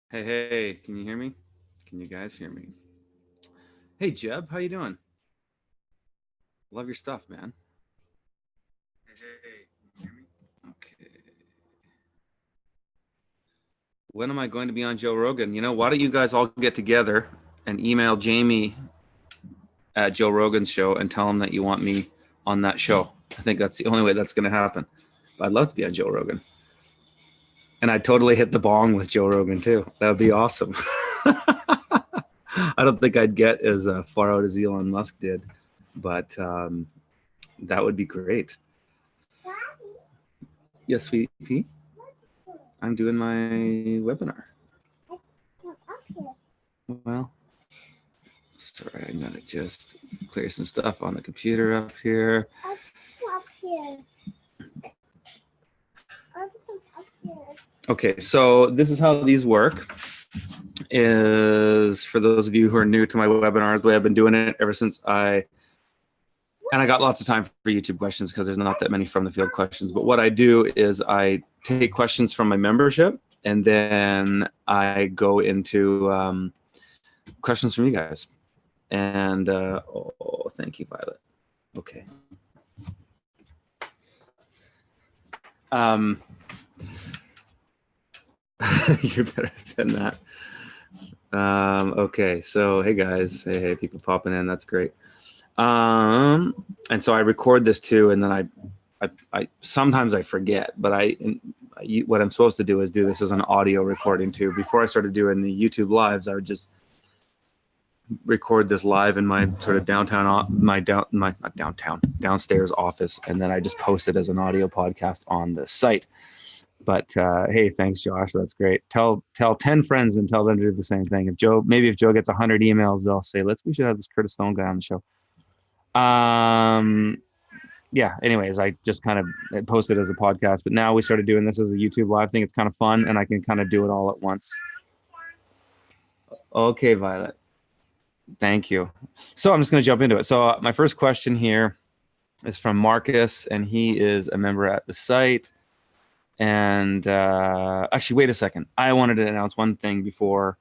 Hey, hey, can you hear me? Can you guys hear me? Hey, Jeb, how you doing? Love your stuff, man. Hey, hey, can you hear me? Okay. When am I going to be on Joe Rogan? Why don't you guys all get together and email Jamie at Joe Rogan's show and tell him that you want me on that show? I think that's the only way that's going to happen. But I'd love to be on Joe Rogan. And I'd totally hit the bong with Joe Rogan, too. That would be awesome. I don't think I'd get as far out as Elon Musk did, but that would be great. Yes, sweetie pea. I'm doing my webinar. Well, sorry, I'm gonna just clear some stuff on the computer up here. Okay, so this is how these work. Is for those of you who are new to my webinars, the way I've been doing it ever since I got lots of time for YouTube questions because there's not that many from the field questions. But what I do is I take questions from my membership and then I go into questions from you guys. And oh, thank you, Violet. Okay. You're better than that. Okay, so hey guys, hey people popping in, that's great. And so I record this too, and then I sometimes I forget, but what I'm supposed to do is do this as an audio recording too. Before I started doing the YouTube lives, I would just record this live in my sort of downstairs office, and then I just post it as an audio podcast on the site. But hey, thanks, Josh. That's great. Tell 10 friends and tell them to do the same thing. If Joe gets 100 emails, they'll say, we should have this Curtis Stone guy on the show. Yeah. Anyways, I just kind of posted as a podcast, but now we started doing this as a YouTube live thing. It's kind of fun, and I can kind of do it all at once. Okay, Violet. Thank you. So I'm just going to jump into it. So my first question here is from Marcus, and he is a member at the site. And actually, wait a second. I wanted to announce one thing before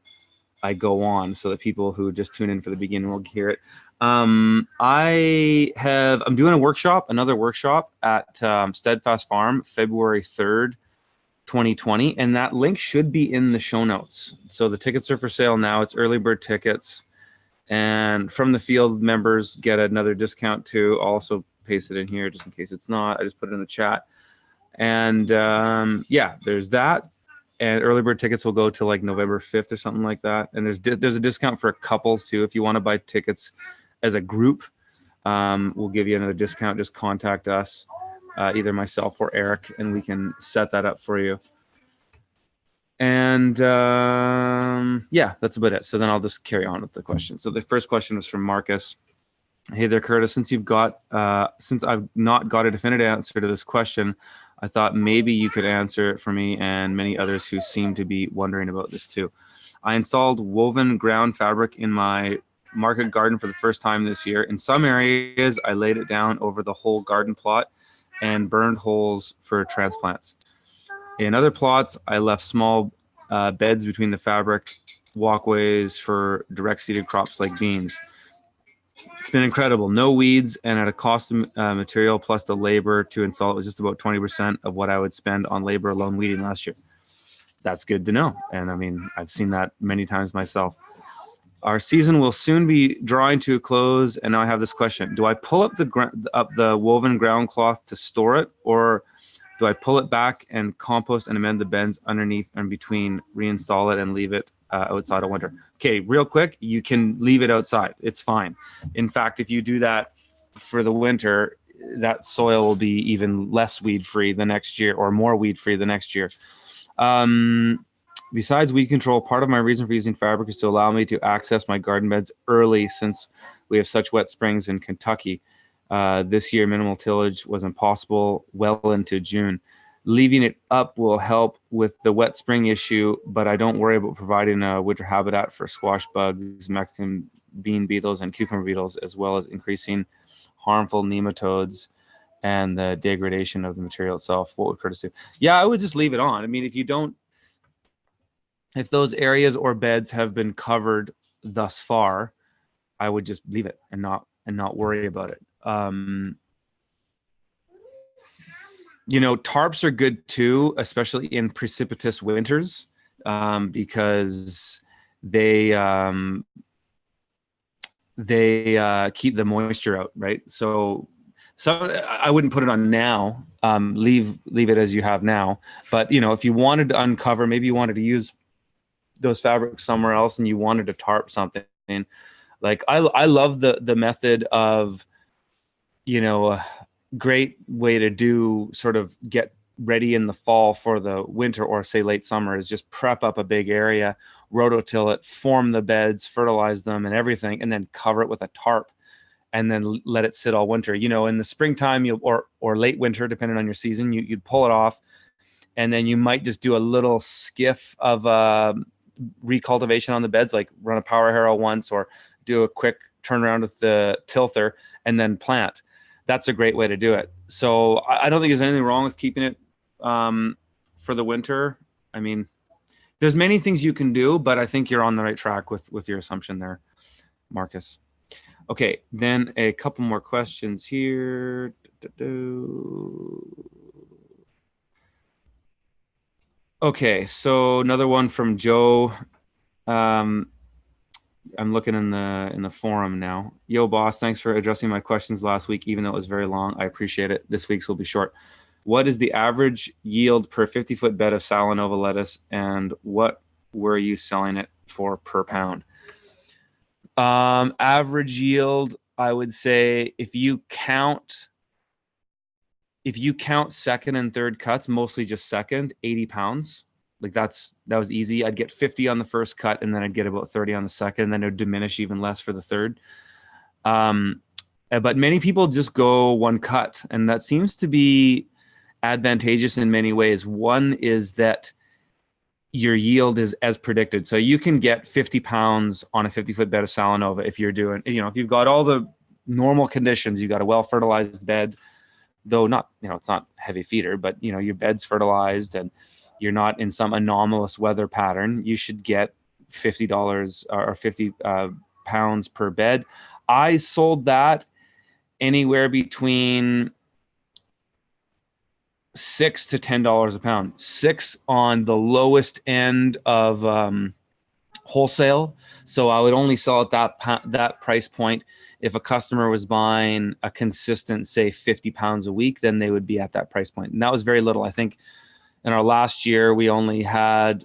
I go on so that people who just tune in for the beginning will hear it. I'm doing another workshop at Steadfast Farm, February 3rd, 2020. And that link should be in the show notes. So the tickets are for sale now. It's early bird tickets. And from the field, members get another discount too. I'll also paste it in here just in case it's not. I just put it in the chat. And yeah, there's that. And early bird tickets will go to like November 5th or something like that. And there's a discount for couples too. If you want to buy tickets as a group, we'll give you another discount. Just contact us, either myself or Eric, and we can set that up for you. And yeah, that's about it. So then I'll just carry on with the question. So the first question was from Marcus. Hey there, Curtis. Since I've not got a definitive answer to this question, I thought maybe you could answer it for me and many others who seem to be wondering about this too. I installed woven ground fabric in my market garden for the first time this year. In some areas, I laid it down over the whole garden plot and burned holes for transplants. In other plots, I left small beds between the fabric walkways for direct seeded crops like beans. It's been incredible. No weeds, and at a cost of material plus the labor to install it was just about 20% of what I would spend on labor alone weeding last year. That's good to know. And I mean, I've seen that many times myself. Our season will soon be drawing to a close, and now I have this question. Do I pull up the woven ground cloth to store it, or do I pull it back and compost and amend the beds underneath and between, reinstall it and leave it outside all winter? Okay, real quick, you can leave it outside. It's fine. In fact, if you do that for the winter, that soil will be even less weed-free the next year, or more weed-free the next year. Besides weed control, part of my reason for using fabric is to allow me to access my garden beds early since we have such wet springs in Kentucky. This year, minimal tillage was impossible well into June. Leaving it up will help with the wet spring issue, but I don't worry about providing a winter habitat for squash bugs, Mexican bean beetles, and cucumber beetles, as well as increasing harmful nematodes and the degradation of the material itself. What would Curtis do? Yeah, I would just leave it on. I mean, if you don't, if those areas or beds have been covered thus far, I would just leave it and not worry about it. Tarps are good too, especially in precipitous winters, because they keep the moisture out, right? So I wouldn't put it on now. Leave it as you have now. But if you wanted to uncover, maybe you wanted to use those fabrics somewhere else, and you wanted to tarp something. Like I love the method of, a great way to do sort of get ready in the fall for the winter, or say late summer, is just prep up a big area, rototill it, form the beds, fertilize them and everything, and then cover it with a tarp, and then let it sit all winter. In the springtime, or late winter, depending on your season, you'd pull it off, and then you might just do a little skiff of recultivation on the beds, like run a power harrow once, or do a quick turnaround with the tilther, and then plant. That's a great way to do it. So I don't think there's anything wrong with keeping it for the winter. I mean, there's many things you can do, but I think you're on the right track with your assumption there, Marcus. Okay, then a couple more questions here. Okay, so another one from Joe. I'm looking in the forum now. Yo, boss, thanks for addressing my questions last week, even though it was very long. I appreciate it. This week's will be short. What is the average yield per 50-foot bed of Salanova lettuce, and what were you selling it for per pound? Average yield, I would say, if you count second and third cuts, mostly just second, 80 pounds. Like that was easy. I'd get 50 on the first cut, and then I'd get about 30 on the second, and then it would diminish even less for the third. But many people just go one cut, and that seems to be advantageous in many ways. One is that your yield is as predicted. So you can get 50 pounds on a 50-foot bed of Salanova if you're doing, if you've got all the normal conditions, you've got a well-fertilized bed, though not, it's not heavy feeder, but, your bed's fertilized and you're not in some anomalous weather pattern, you should get $50 or 50 pounds per bed. I sold that anywhere between $6 to $10 a pound. $6 on the lowest end of wholesale. So I would only sell at that price point. If a customer was buying a consistent, say, 50 pounds a week, then they would be at that price point. And that was very little. I think in our last year, we only had,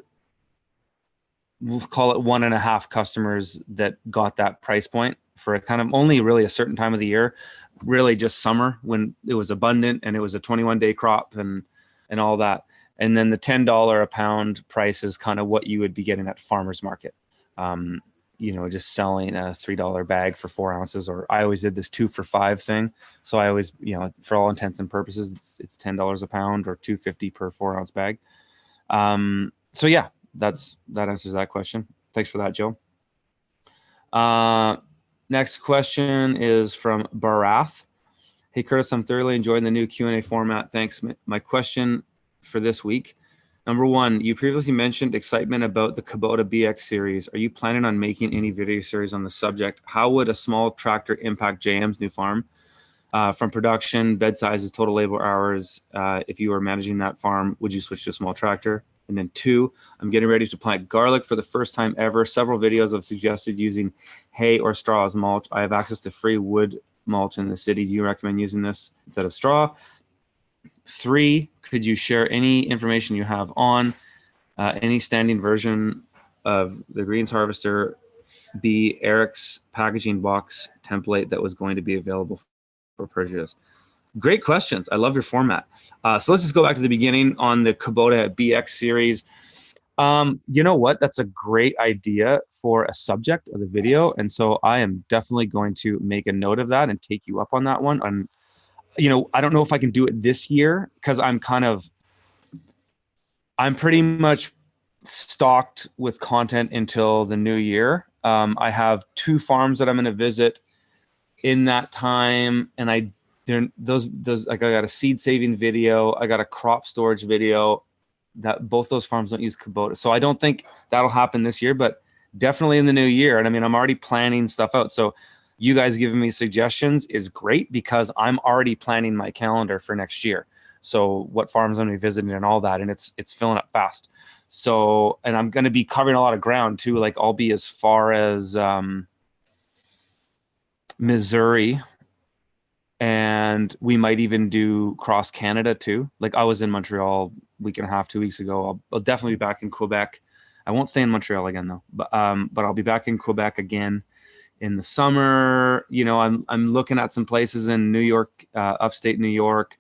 we'll call it 1.5 customers that got that price point for a kind of only really a certain time of the year, really just summer when it was abundant and it was a 21-day crop and all that. And then the $10 a pound price is kind of what you would be getting at farmer's market. Just selling a $3 bag for 4 ounces, or I always did this 2 for $5 thing. So I always, for all intents and purposes, it's $10 a pound or $2.50 per 4 ounce bag. So yeah, that answers that question. Thanks for that, Joe. Next question is from Barath. Hey, Curtis, I'm thoroughly enjoying the new Q&A format. Thanks. My question for this week. Number one, you previously mentioned excitement about the Kubota BX series. Are you planning on making any video series on the subject? How would a small tractor impact JM's new farm? From production, bed sizes, total labor hours. If you were managing that farm, would you switch to a small tractor? And then 2, I'm getting ready to plant garlic for the first time ever. Several videos have suggested using hay or straw as mulch. I have access to free wood mulch in the city. Do you recommend using this instead of straw? 3, could you share any information you have on any standing version of the Greens Harvester be Eric's packaging box template that was going to be available for purchase? Great questions. I love your format. So let's just go back to the beginning on the Kubota BX series. You know what? That's a great idea for a subject of the video. And so I am definitely going to make a note of that and take you up on that one. I don't know if I can do it this year because I'm pretty much stocked with content until the new year. I have 2 farms that I'm going to visit in that time. And those like I got a seed saving video. I got a crop storage video. that both those farms don't use Kubota. So I don't think that'll happen this year, but definitely in the new year. And I mean, I'm already planning stuff out. So you guys giving me suggestions is great because I'm already planning my calendar for next year. So what farms I'm going to be visiting and all that. And it's filling up fast. So, and I'm going to be covering a lot of ground too. Like I'll be as far as Missouri, and we might even do cross Canada too. Like I was in Montreal a week and a half, 2 weeks ago. I'll definitely be back in Quebec. I won't stay in Montreal again though, but I'll be back in Quebec again in the summer. You know, I'm looking at some places in New York, upstate New York.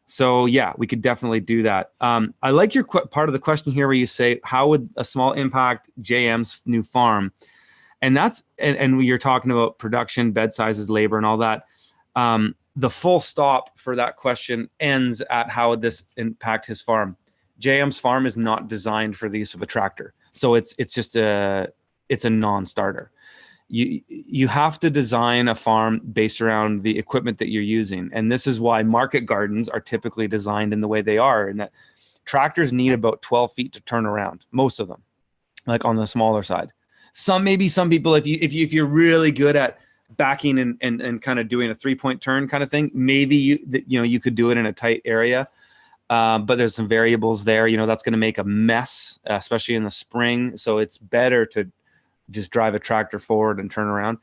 So yeah, we could definitely do that. I like your part of the question here where you say, how would a small impact JM's new farm? And that's, and you're talking about production, bed sizes, labor, and all that. The full stop for that question ends at how would this impact his farm. JM's farm is not designed for the use of a tractor. So it's a non-starter. You have to design a farm based around the equipment that you're using. And this is why market gardens are typically designed in the way they are, and that tractors need about 12 feet to turn around, most of them, like on the smaller side. Some people, if you're really good at backing and kind of doing a 3-point turn kind of thing, maybe you could do it in a tight area. But there's some variables there, that's going to make a mess, especially in the spring. So it's better to just drive a tractor forward and turn around.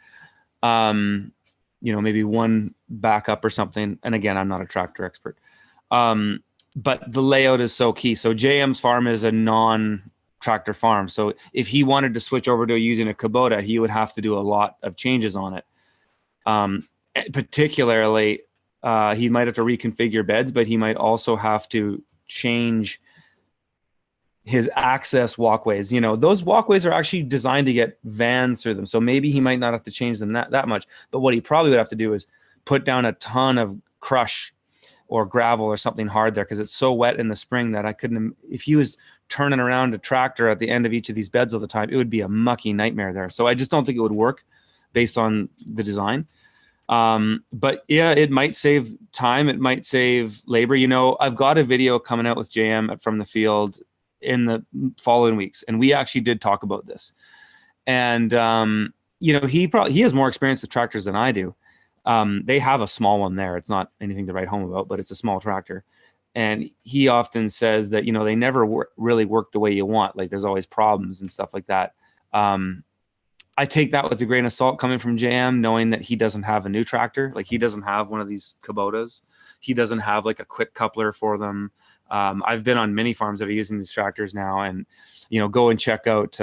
Maybe one backup or something. And again, I'm not a tractor expert. But the layout is so key. So JM's farm is a non-tractor farm. So if he wanted to switch over to using a Kubota, he would have to do a lot of changes on it. Particularly, he might have to reconfigure beds, but he might also have to change his access walkways. Those walkways are actually designed to get vans through them. So maybe he might not have to change them that much. But what he probably would have to do is put down a ton of crush or gravel or something hard there, because it's so wet in the spring that I couldn't, if he was turning around a tractor at the end of each of these beds all the time, it would be a mucky nightmare there. So I just don't think it would work based on the design. But yeah, it might save time. It might save labor. I've got a video coming out with JM from the field in the following weeks, and we actually did talk about this. And, he has more experience with tractors than I do. They have a small one there. It's not anything to write home about, but it's a small tractor. And he often says that, they never really work the way you want. Like there's always problems and stuff like that. I take that with a grain of salt coming from JM, knowing that he doesn't have a new tractor. Like he doesn't have one of these Kubotas. He doesn't have like a quick coupler for them. I've been on many farms that are using these tractors now, and, go and check out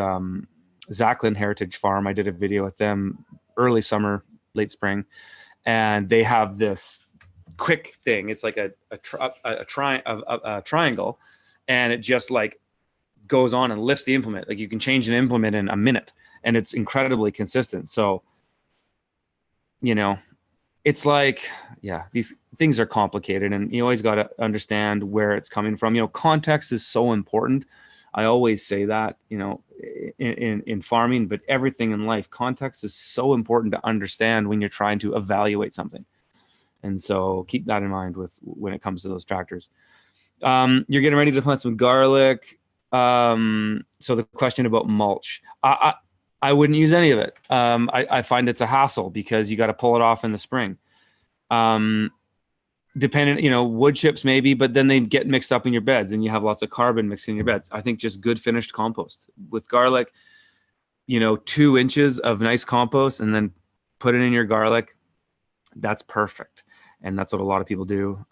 Zachlin Heritage Farm. I did a video with them early summer, late spring, and they have this quick thing. It's like a triangle, and it just like goes on and lifts the implement. Like you can change an implement in a minute, and it's incredibly consistent. So, it's like, yeah, these things are complicated, and you always got to understand where it's coming from. Context is so important. I always say that, in farming, but everything in life, context is so important to understand when you're trying to evaluate something. And so keep that in mind when it comes to those tractors. You're getting ready to plant some garlic. So the question about mulch, I wouldn't use any of it. I find it's a hassle because you got to pull it off in the spring. Depending, wood chips maybe, but then they get mixed up in your beds and you have lots of carbon mixed in your beds. I think just good finished compost with garlic, 2 inches of nice compost, and then put it in your garlic. That's perfect. And that's what a lot of people do.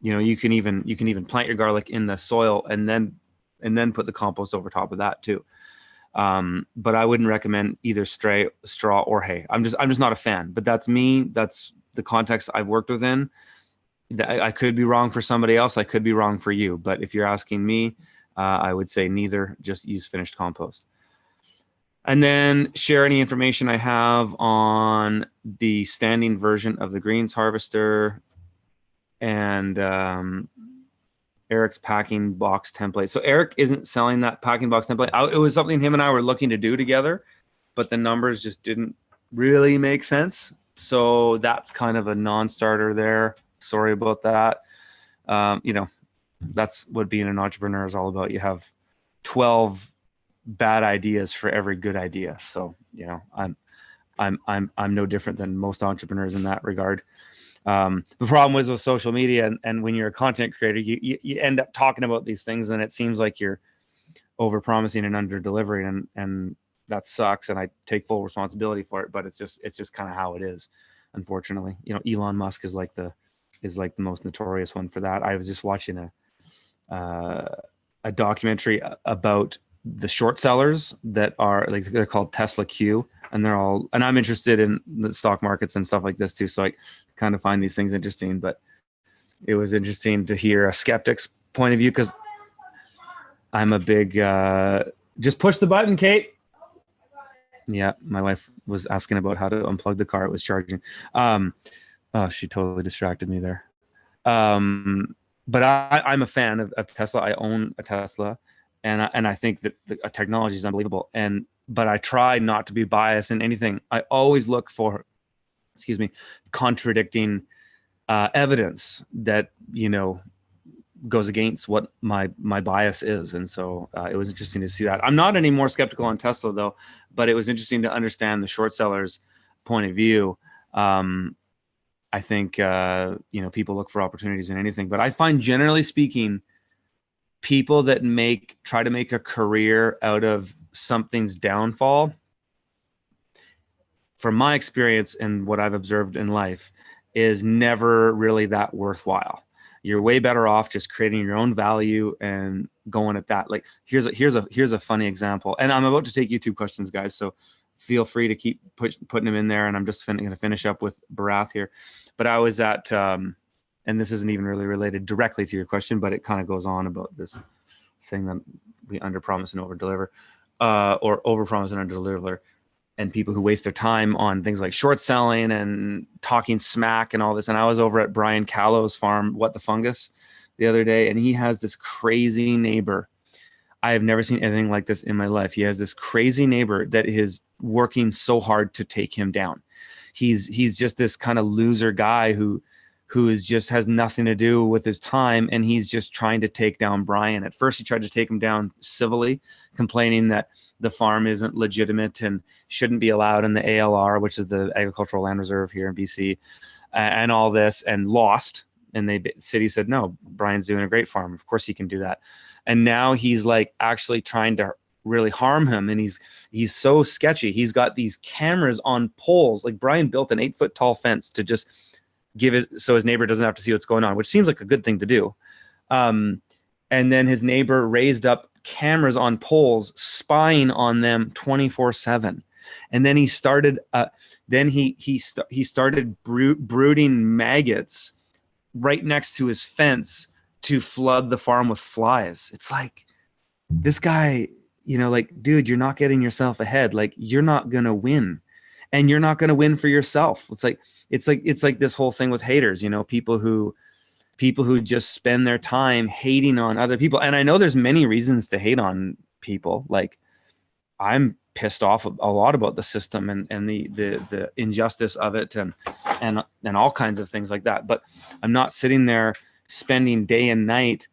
You can even plant your garlic in the soil and then put the compost over top of that too. But I wouldn't recommend either straw or hay. I'm just not a fan, but that's me. That's the context I've worked within. I could be wrong for somebody else. I could be wrong for you, but if you're asking me, I would say neither, just use finished compost. And then share any information I have on the standing version of the greens harvester and, Eric's packing box template. So Eric isn't selling that packing box template. It was something him and I were looking to do together, but the numbers just didn't really make sense. So that's kind of a non-starter there. Sorry about that. That's what being an entrepreneur is all about. You have 12 bad ideas for every good idea. So, I'm no different than most entrepreneurs in that regard. The problem was with social media, and when you're a content creator, you end up talking about these things, and it seems like you're over promising and under delivering, and that sucks. And I take full responsibility for it, but it's just kind of how it is, unfortunately. Elon Musk is like the most notorious one for that. I was just watching a documentary about the short sellers that are like, they're called Tesla Q, and I'm interested in the stock markets and stuff like this too. So I kind of find these things interesting, but it was interesting to hear a skeptic's point of view, because I'm a big, just push the button, Kate. Yeah. My wife was asking about how to unplug the car. It was charging. Oh, she totally distracted me there. But I'm a fan of Tesla. I own a Tesla, and I think that the technology is unbelievable. But I try not to be biased in anything. I always look for, contradicting evidence that goes against what my bias is. And so it was interesting to see that. I'm not any more skeptical on Tesla though, but it was interesting to understand the short sellers' point of view. I think, people look for opportunities in anything, but I find, generally speaking, people that try to make a career out of something's downfall, from my experience and what I've observed in life, is never really that worthwhile. You're way better off just creating your own value and going at that. Like, here's a funny example. And I'm about to take YouTube questions, guys. So feel free to keep putting them in there. And I'm just going to finish up with Barath here. But I was at, and this isn't even really related directly to your question, but it kind of goes on about this thing that we underpromise and overdeliver, or overpromise and underdeliver. And people who waste their time on things like short selling and talking smack and all this. And I was over at Brian Callow's farm, What the Fungus, the other day, and he has this crazy neighbor. I have never seen anything like this in my life. He has this crazy neighbor that is working so hard to take him down. He's just this kind of loser guy who just has nothing to do with his time, and he's just trying to take down Brian. At first, he tried to take him down civilly, complaining that the farm isn't legitimate and shouldn't be allowed in the ALR, which is the Agricultural Land Reserve here in BC, and all this, and lost. And the city said, no, Brian's doing a great farm. Of course he can do that. And now he's like actually trying to really harm him. And he's so sketchy. He's got these cameras on poles. Like, Brian built an 8-foot tall fence to just so his neighbor doesn't have to see what's going on, which seems like a good thing to do. And then his neighbor raised up cameras on poles, spying on them 24/7. And then he started, he started brooding maggots right next to his fence to flood the farm with flies. It's like, this guy, like, dude, you're not getting yourself ahead. Like, you're not going to win, and you're not going to win for yourself. It's like this whole thing with haters, people who just spend their time hating on other people. And I know there's many reasons to hate on people. Like, I'm pissed off a lot about the system and the injustice of it and all kinds of things like that. But I'm not sitting there spending day and night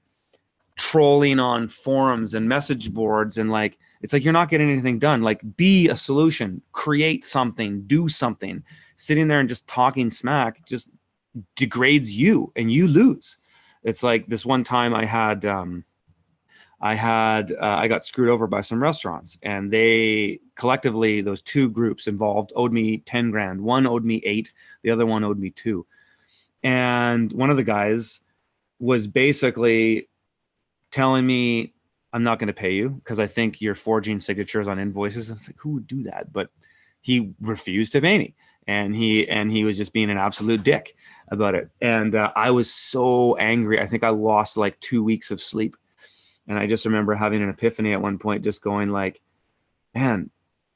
trolling on forums and message boards, and like, it's like, you're not getting anything done. Like, be a solution, create something, do something. Sitting there and just talking smack just degrades you, and you lose. It's like this one time I got screwed over by some restaurants, and they collectively, those two groups involved, owed me 10 grand. One owed me 8, the other one owed me 2. And one of the guys was basically telling me, I'm not going to pay you because I think you're forging signatures on invoices. And it's like, who would do that? But he refused to pay me, and he was just being an absolute dick about it. And I was so angry. I think I lost like 2 weeks of sleep. And I just remember having an epiphany at one point, just going like, man,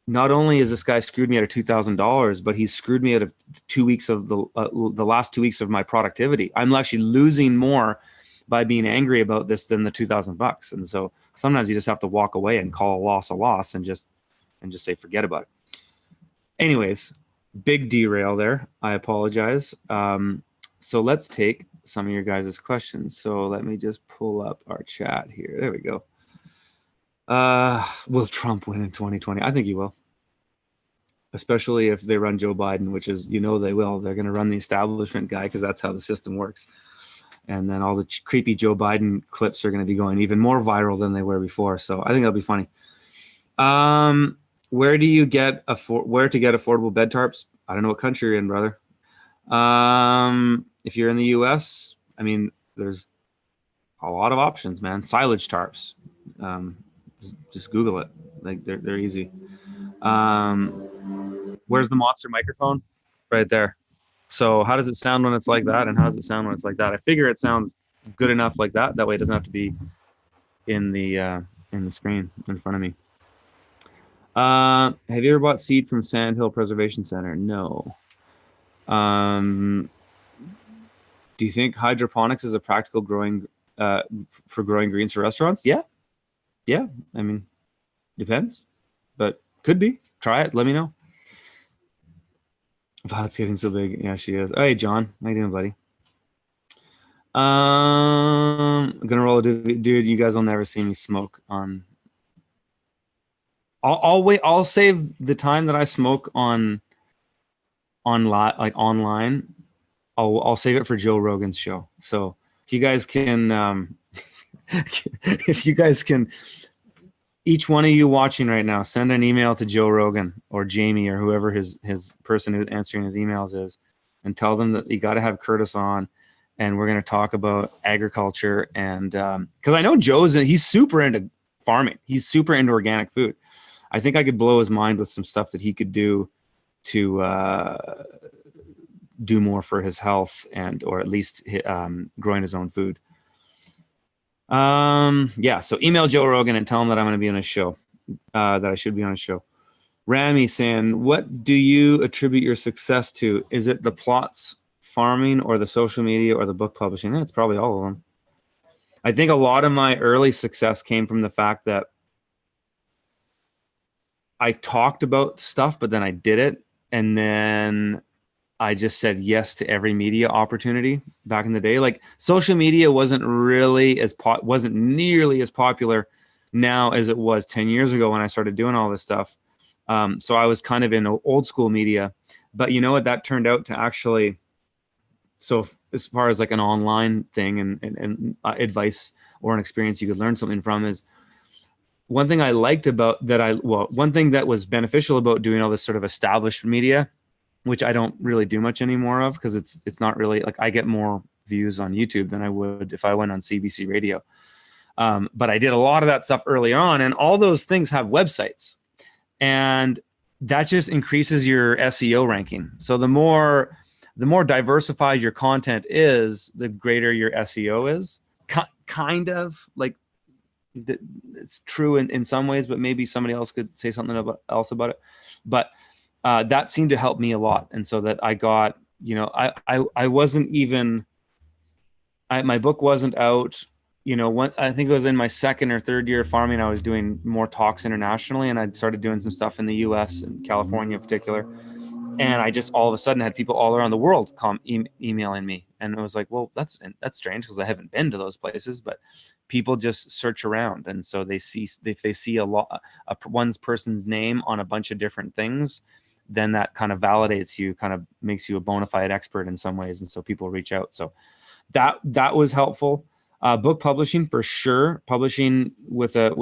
not only has this guy screwed me out of $2,000, but he's screwed me out of 2 weeks of the last 2 weeks of my productivity. I'm actually losing more by being angry about this than the $2,000. And so sometimes you just have to walk away and call a loss and just say, forget about it. Anyways, big derail there. I apologize. So let's take some of your guys' questions. So let me just pull up our chat here. There we go. Will Trump win in 2020? I think he will. Especially if they run Joe Biden, which is, they will. They're going to run the establishment guy because that's how the system works. And then all the creepy Joe Biden clips are going to be going even more viral than they were before. So I think that'll be funny. Where to get affordable bed tarps? I don't know what country you're in, brother. If you're in the US, I mean, there's a lot of options, man. Silage tarps. Just Google it. Like they're easy. Where's the monster microphone? Right there. So how does it sound when it's like that? And how does it sound when it's like that? I figure it sounds good enough like that. That way it doesn't have to be in the screen in front of me. Have you ever bought seed from Sandhill Preservation Center? No. Do you think hydroponics is a practical growing for growing greens for restaurants? Yeah. I mean, depends, but could be. Try it. Let me know. Violet's getting so big. Yeah, she is. Hey, John, how you doing, buddy? I'm gonna roll a dude. You guys will never see me smoke on. I'll wait. I'll save the time that I smoke online. I'll save it for Joe Rogan's show. So if you guys can, each one of you watching right now, send an email to Joe Rogan or Jamie or whoever his person who's answering his emails is, and tell them that you got to have Curtis on, and we're going to talk about agriculture. And because I know he's super into farming, he's super into organic food. I think I could blow his mind with some stuff that he could do to do more for his health or at least growing his own food. So email Joe Rogan and tell him that I'm going to be on a show, that I should be on a show. Rami saying, what do you attribute your success to? Is it the plots farming or the social media or the book publishing? It's probably all of them. I think a lot of my early success came from the fact that I talked about stuff, but then I did it. And then I just said yes to every media opportunity back in the day. Like social media wasn't nearly as popular now as it was 10 years ago when I started doing all this stuff. So I was kind of in old school media, but you know what, that turned out to actually, so as far as like an online thing and advice or an experience you could learn something from, is one thing I liked about that one thing that was beneficial about doing all this sort of established media, which I don't really do much anymore of, because it's not really like, I get more views on YouTube than I would if I went on CBC radio. But I did a lot of that stuff early on, and all those things have websites, and that just increases your SEO ranking. So the more diversified your content is, the greater your SEO is. Kind of like, it's true in some ways, but maybe somebody else could say something else about it. But that seemed to help me a lot. And so that I got, I wasn't even, my book wasn't out, I think it was in my second or third year of farming, I was doing more talks internationally, and I started doing some stuff in the US and California in particular. And I just all of a sudden had people all around the world emailing me. And it was like, well, that's strange, because I haven't been to those places, but people just search around. And so if they see one person's name on a bunch of different things, then that kind of validates you, kind of makes you a bona fide expert in some ways. And so people reach out. So that was helpful. Book publishing, for sure. Publishing with a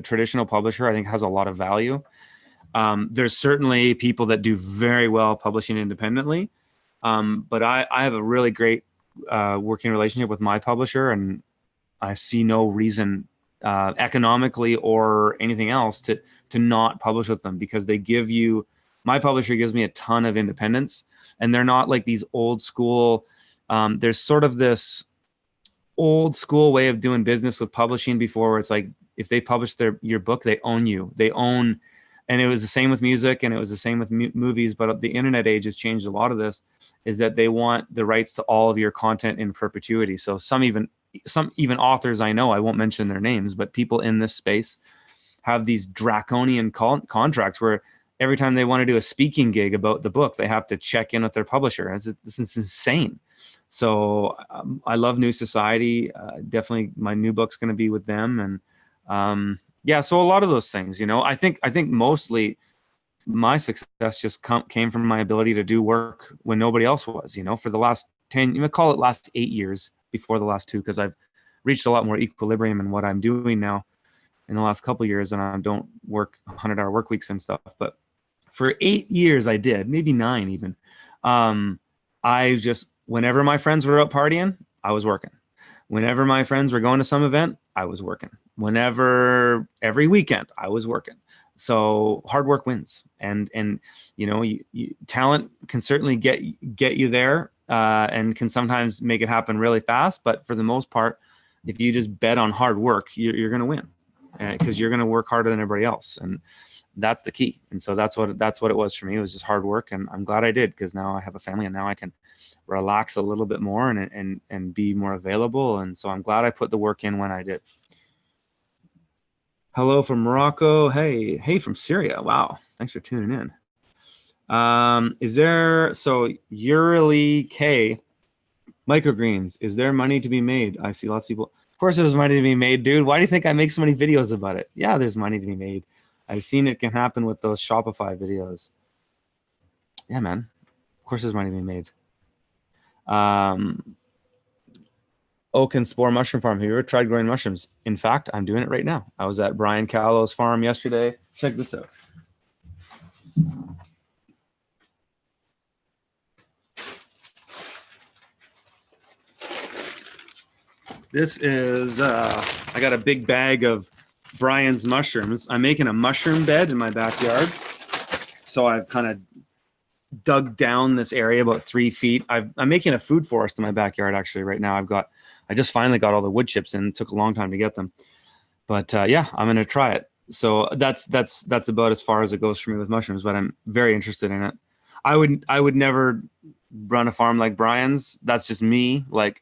traditional publisher, I think, has a lot of value. There's certainly people that do very well publishing independently. But I have a really great working relationship with my publisher, and I see no reason economically or anything else to not publish with them, because my publisher gives me a ton of independence, and they're not like these old school. There's sort of this old school way of doing business with publishing before, where it's like, if they publish your book, they own you. And it was the same with music, and it was the same with movies. But the internet age has changed a lot of this, is that they want the rights to all of your content in perpetuity. So some even authors I know, I won't mention their names, but people in this space have these draconian contracts where every time they want to do a speaking gig about the book, they have to check in with their publisher. This is insane. So I love New Society. Definitely my new book's going to be with them. And yeah, so a lot of those things, I think mostly my success just came from my ability to do work when nobody else was, for the last 10, you might call it last 8 years before the last 2, because I've reached a lot more equilibrium in what I'm doing now in the last couple of years, and I don't work 100-hour work weeks and stuff. But for 8 years I did, maybe 9 even. I just, whenever my friends were out partying, I was working. Whenever my friends were going to some event, I was working. Whenever, every weekend, I was working. So hard work wins, and talent can certainly get you there, and can sometimes make it happen really fast. But for the most part, if you just bet on hard work, you're going to win, because you're going to work harder than everybody else, and that's the key. And so that's what it was for me. It was just hard work, and I'm glad I did, because now I have a family, and now I can relax a little bit more and be more available. And so I'm glad I put the work in when I did. Hello from Morocco. Hey from Syria. Wow, thanks for tuning in. Urally K microgreens, is there money to be made? I see lots of people. Of course there's money to be made, dude. Why do you think I make so many videos about it? Yeah, there's money to be made. I've seen it can happen with those Shopify videos. Yeah, man. Of course there's money to be made. Oak and Spore Mushroom Farm. Have you ever tried growing mushrooms? In fact, I'm doing it right now. I was at Brian Callow's farm yesterday. Check this out. This is, I got a big bag of Brian's mushrooms. I'm making a mushroom bed in my backyard. So I've kind of dug down this area about 3 feet. I'm making a food forest in my backyard actually right now. I just finally got all the wood chips in. It took a long time to get them. But yeah, I'm going to try it. So that's about as far as it goes for me with mushrooms, but I'm very interested in it. I would never run a farm like Brian's. That's just me. Like,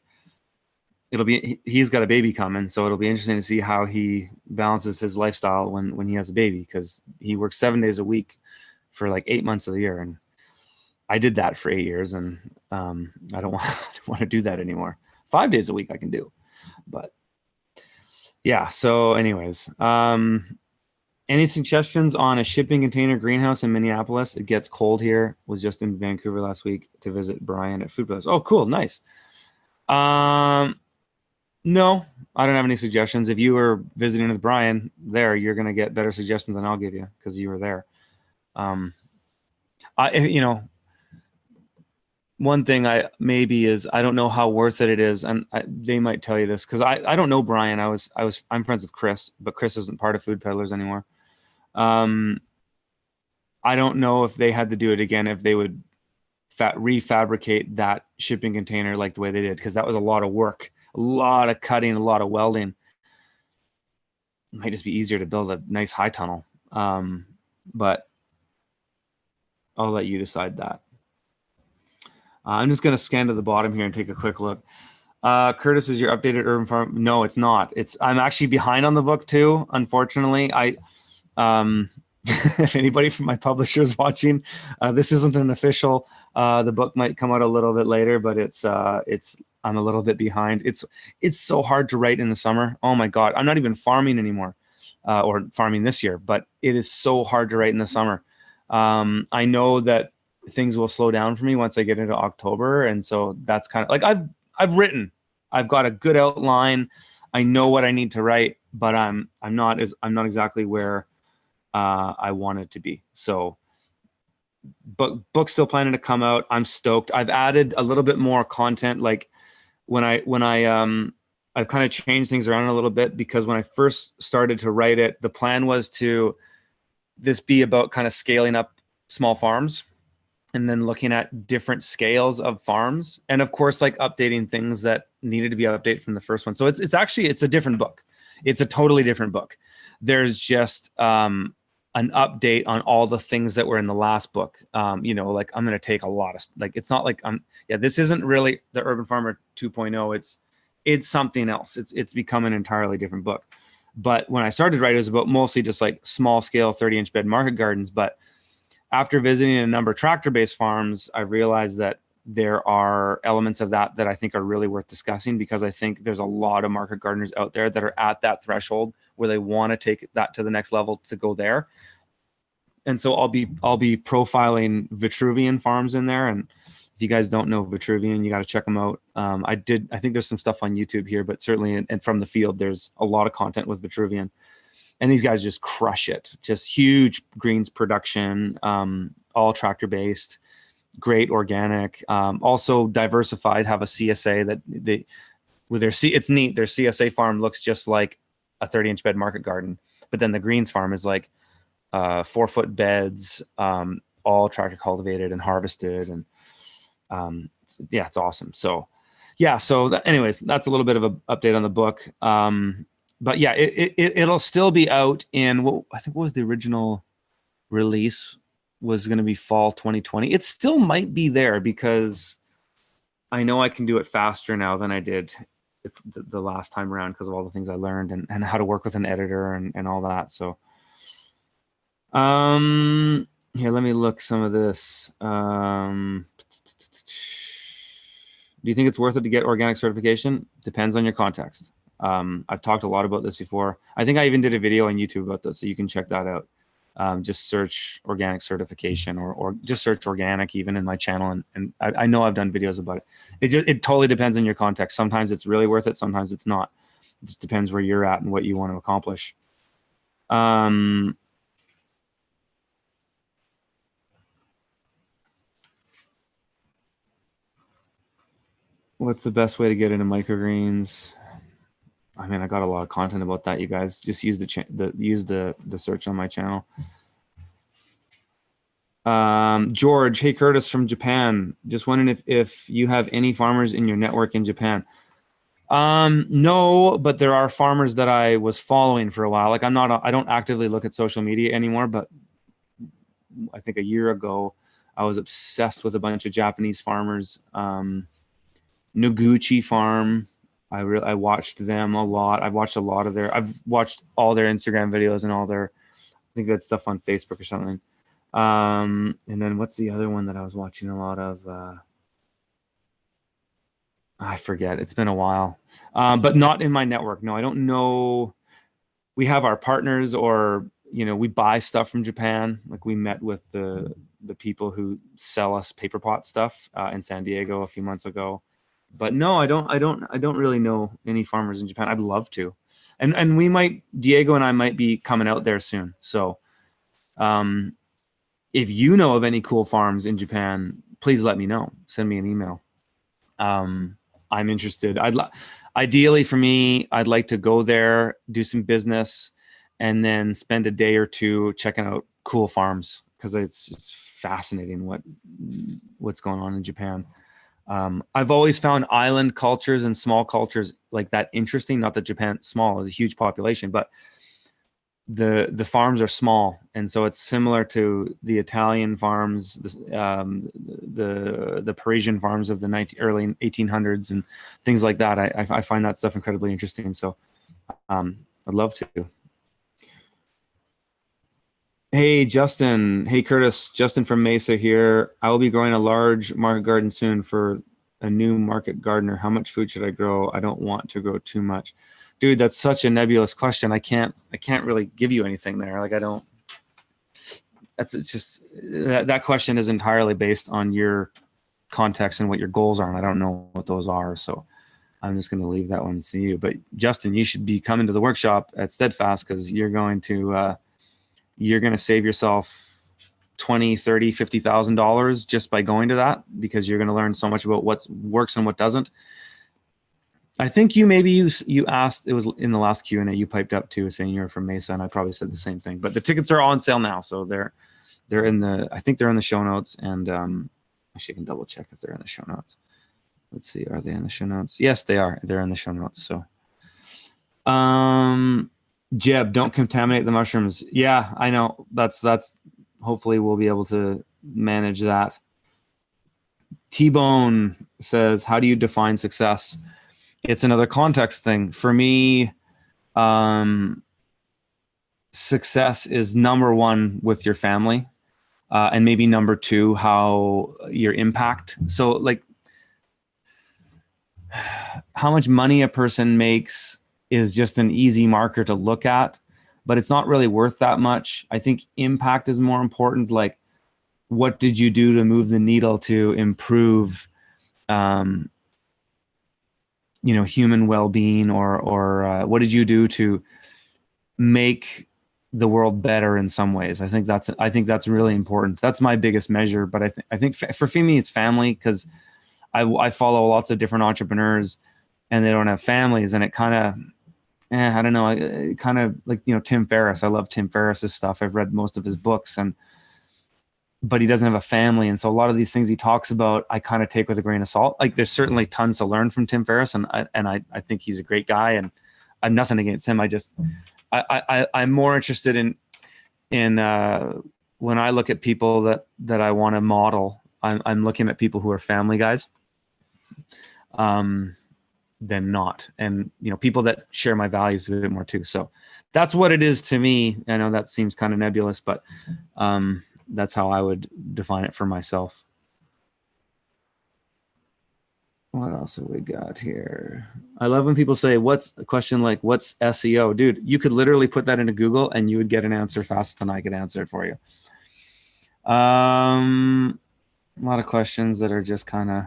he's got a baby coming, so it'll be interesting to see how he balances his lifestyle when he has a baby, because he works 7 days a week for like 8 months of the year. And I did that for 8 years, and I don't want to do that anymore. 5 days a week I can do, but yeah. So anyways, any suggestions on a shipping container greenhouse in Minneapolis? It gets cold here. Was just in Vancouver last week to visit Brian at Food Plus. Oh, cool. Nice. No, I don't have any suggestions. If you were visiting with Brian there, you're going to get better suggestions than I'll give you, because you were there. One thing I don't know how worth it is, and they might tell you this, because I don't know Brian. I'm friends with Chris, but Chris isn't part of Food Peddlers anymore. I don't know if they had to do it again, if they would refabricate that shipping container like the way they did, because that was a lot of work, a lot of cutting, a lot of welding. It might just be easier to build a nice high tunnel, but I'll let you decide that. I'm just going to scan to the bottom here and take a quick look. Curtis, is your updated urban farm? No, it's not. I'm actually behind on the book too, unfortunately. If anybody from my publisher is watching, this isn't an official. The book might come out a little bit later, but I'm a little bit behind. It's so hard to write in the summer. Oh my God, I'm not even farming anymore, or farming this year, but it is so hard to write in the summer. I know that things will slow down for me once I get into October, and so that's kind of like I've written. I've got a good outline. I know what I need to write, but I'm not exactly where I want it to be. So, but book's still planning to come out. I'm stoked. I've added a little bit more content. Like I've kind of changed things around a little bit, because when I first started to write it, the plan was to this be about kind of scaling up small farms, and then looking at different scales of farms, and of course, like updating things that needed to be updated from the first one. So it's a different book. It's a totally different book. There's just an update on all the things that were in the last book. Like I'm going to take a lot of, like, it's not like this isn't really the Urban Farmer 2.0. It's something else. It's become an entirely different book. But when I started writing, it was about mostly just like small scale 30-inch bed market gardens. But after visiting a number of tractor-based farms, I realized that there are elements of that I think are really worth discussing, because I think there's a lot of market gardeners out there that are at that threshold where they want to take that to the next level to go there. And so I'll be profiling Vitruvian farms in there. And if you guys don't know Vitruvian, you got to check them out. I think there's some stuff on YouTube here, but certainly and from the field, there's a lot of content with Vitruvian. And these guys just crush it. Just huge greens production, all tractor based, great organic, also diversified, have a CSA that it's neat. Their CSA farm looks just like a 30-inch bed market garden, but then the greens farm is like 4-foot beds, all tractor cultivated and harvested. And it's awesome. So anyways, that's a little bit of an update on the book. But yeah, it'll still be out in what was the original release was going to be fall 2020. It still might be there because I know I can do it faster now than I did the last time around because of all the things I learned and how to work with an editor and all that. So here, let me look some of this. Do you think it's worth it to get organic certification? Depends on your context. I've talked a lot about this before. I think I even did a video on YouTube about this, so you can check that out. Just search organic certification or just search organic even in my channel. And I know I've done videos about it. It totally depends on your context. Sometimes it's really worth it. Sometimes it's not. It just depends where you're at and what you want to accomplish. What's the best way to get into microgreens? I mean, I got a lot of content about that. You guys just use the search on my channel. George, hey Curtis from Japan. Just wondering if you have any farmers in your network in Japan. No, but there are farmers that I was following for a while. Like I don't actively look at social media anymore, but I think a year ago I was obsessed with a bunch of Japanese farmers. Noguchi Farm. I watched them a lot. I've watched all their Instagram videos and I think that's stuff on Facebook or something. And then what's the other one that I was watching a lot of? I forget. It's been a while. But not in my network. No, I don't know. We have our partners or, we buy stuff from Japan. Like we met with the people who sell us paper pot stuff in San Diego a few months ago. But no, I don't really know any farmers in Japan. I'd love to. And Diego and I might be coming out there soon. So if you know of any cool farms in Japan, please let me know. Send me an email. I'm interested. Ideally for me, I'd like to go there, do some business, and then spend a day or two checking out cool farms because it's fascinating what's going on in Japan. I've always found island cultures and small cultures like that interesting. Not that Japan small is a huge population, but the farms are small, and so it's similar to the Italian farms, the Parisian farms of the early 1800s and things like that. I find that stuff incredibly interesting. So I'd love to. Hey, Justin. Hey, Curtis. Justin from Mesa here. I will be growing a large market garden soon for a new market gardener. How much food should I grow? I don't want to grow too much. Dude, that's such a nebulous question. I can't really give you anything there. Like that question is entirely based on your context and what your goals are. And I don't know what those are. So I'm just going to leave that one to you. But Justin, you should be coming to the workshop at Steadfast because you're going to save yourself $20,000, $30,000, $50,000 just by going to that, because you're going to learn so much about what works and what doesn't. I think you asked, it was in the last Q&A, you piped up too saying you're from Mesa, and I probably said the same thing, but the tickets are on sale now. So I think they're in the show notes, and actually I can double check if they're in the show notes. Let's see. Are they in the show notes? Yes, they are. They're in the show notes. So, Jeb, don't contaminate the mushrooms. Yeah, I know. That's hopefully we'll be able to manage that. T-Bone says, how do you define success? It's another context thing. For me, success is number one with your family. And maybe number two, how your impact. So like how much money a person makes is just an easy marker to look at, but it's not really worth that much. I think impact is more important. Like, what did you do to move the needle to improve, um, human well-being, or what did you do to make the world better in some ways? I think that's really important. That's my biggest measure. But I think for me, it's family, because I follow lots of different entrepreneurs and they don't have families, and it kind of, I don't know, kind of like, Tim Ferriss. I love Tim Ferriss's stuff. I've read most of his books, but he doesn't have a family. And so a lot of these things he talks about, I kind of take with a grain of salt. Like, there's certainly tons to learn from Tim Ferriss, and I think he's a great guy, and I'm nothing against him. I'm more interested in when I look at people that I want to model, I'm looking at people who are family guys, than not. And, people that share my values a bit more too. So that's what it is to me. I know that seems kind of nebulous, but that's how I would define it for myself. What else have we got here? I love when people say, what's a question like, what's SEO? Dude, you could literally put that into Google and you would get an answer faster than I could answer it for you. A lot of questions that are just kind of,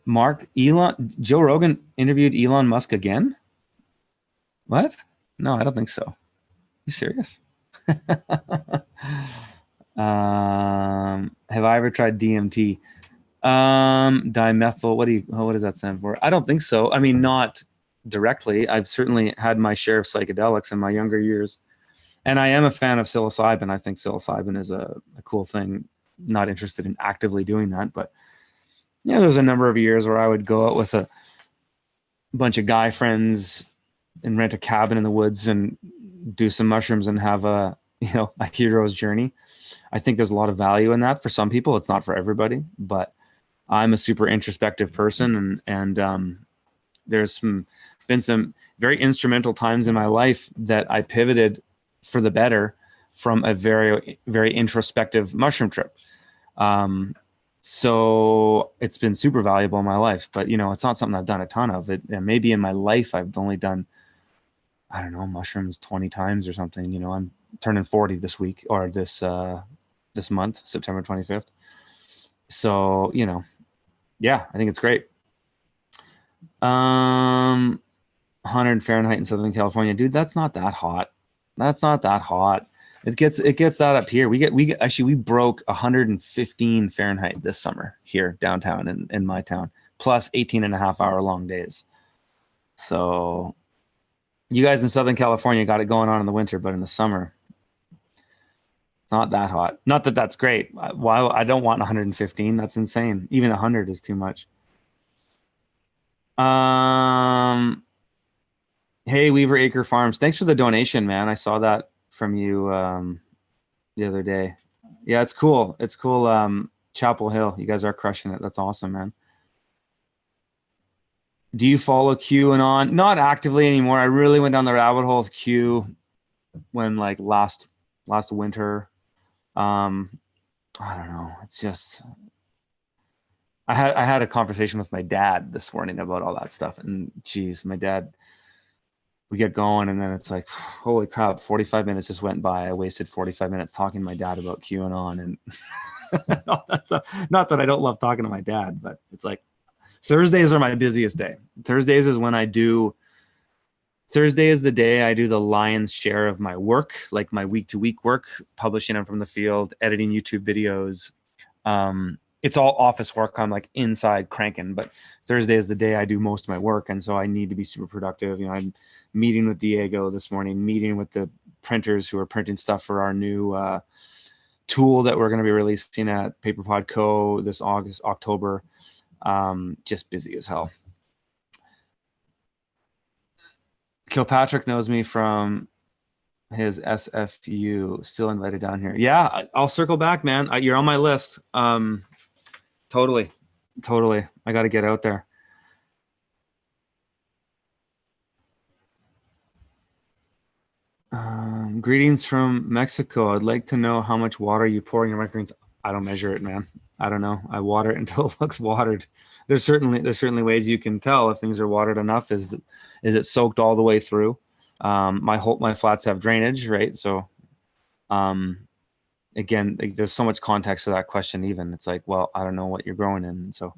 Joe Rogan interviewed Elon Musk again? What? No, I don't think so. You serious? Have I ever tried DMT? Dimethyl. What does that stand for? I don't think so. I mean, not directly. I've certainly had my share of psychedelics in my younger years, and I am a fan of psilocybin. I think psilocybin is a cool thing. Not interested in actively doing that, but there's a number of years where I would go out with a bunch of guy friends and rent a cabin in the woods and do some mushrooms and have a hero's journey. I think there's a lot of value in that. For some people, it's not for everybody, but I'm a super introspective person, and there's been some very instrumental times in my life that I pivoted for the better from a very, very introspective mushroom trip. So it's been super valuable in my life, but it's not something I've done a ton of. And maybe in my life I've only done, I don't know, mushrooms 20 times or something. I'm turning 40 this week, or this month, September 25th. So, yeah, I think it's great. 100 Fahrenheit in Southern California, dude, that's not that hot. That's not that hot. It gets that up here. We broke 115 Fahrenheit this summer here downtown in my town, plus 18.5 hour long days. So you guys in Southern California got it going on in the winter, but in the summer, it's not that hot. Not that that's great. Why? I don't want 115. That's insane. Even 100 is too much. Hey, Weaver Acre Farms, thanks for the donation, man. I saw that from you the other day. Yeah, it's cool. It's cool. Chapel Hill, you guys are crushing it. That's awesome, man. Do you follow QAnon? Not actively anymore. I really went down the rabbit hole of Q when, like, last winter. I don't know. It's just, I had a conversation with my dad this morning about all that stuff, and geez, my dad, we get going, and then it's like, holy crap, 45 minutes just went by. I wasted 45 minutes talking to my dad about QAnon. And not that I don't love talking to my dad, but it's like, Thursdays are my busiest day. Thursday is the day I do the lion's share of my work, like my week-to-week work, publishing them from the field, editing YouTube videos. It's all office work. I'm like inside cranking, but Thursday is the day I do most of my work. And so I need to be super productive. I'm meeting with Diego this morning, meeting with the printers who are printing stuff for our new tool that we're going to be releasing at PaperPod Co. this October. Just busy as hell. Kilpatrick knows me from his SFU. Still invited down here. Yeah, I'll circle back, man. You're on my list. Totally. I got to get out there. Greetings from Mexico. I'd like to know how much water you pour in your microgreens. I don't measure it, man. I don't know. I water it until it looks watered. There's certainly ways you can tell if things are watered enough. Is it soaked all the way through? My flats have drainage, right? So, again, like, there's so much context to that question. Even it's like, well, I don't know what you're growing in. So,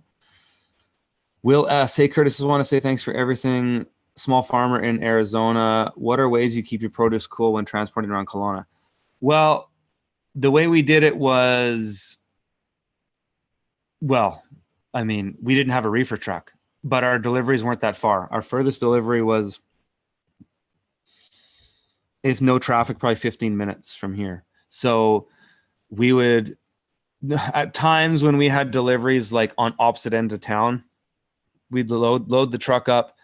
Will say Curtis, just want to say thanks for everything. Small farmer in Arizona. What are ways you keep your produce cool when transporting around Kelowna? Well, the way we did it was, well, I mean, we didn't have a reefer truck, but our deliveries weren't that far. Our furthest delivery was, if no traffic, probably 15 minutes from here. So we would, at times when we had deliveries like on opposite ends of town, we'd load the truck up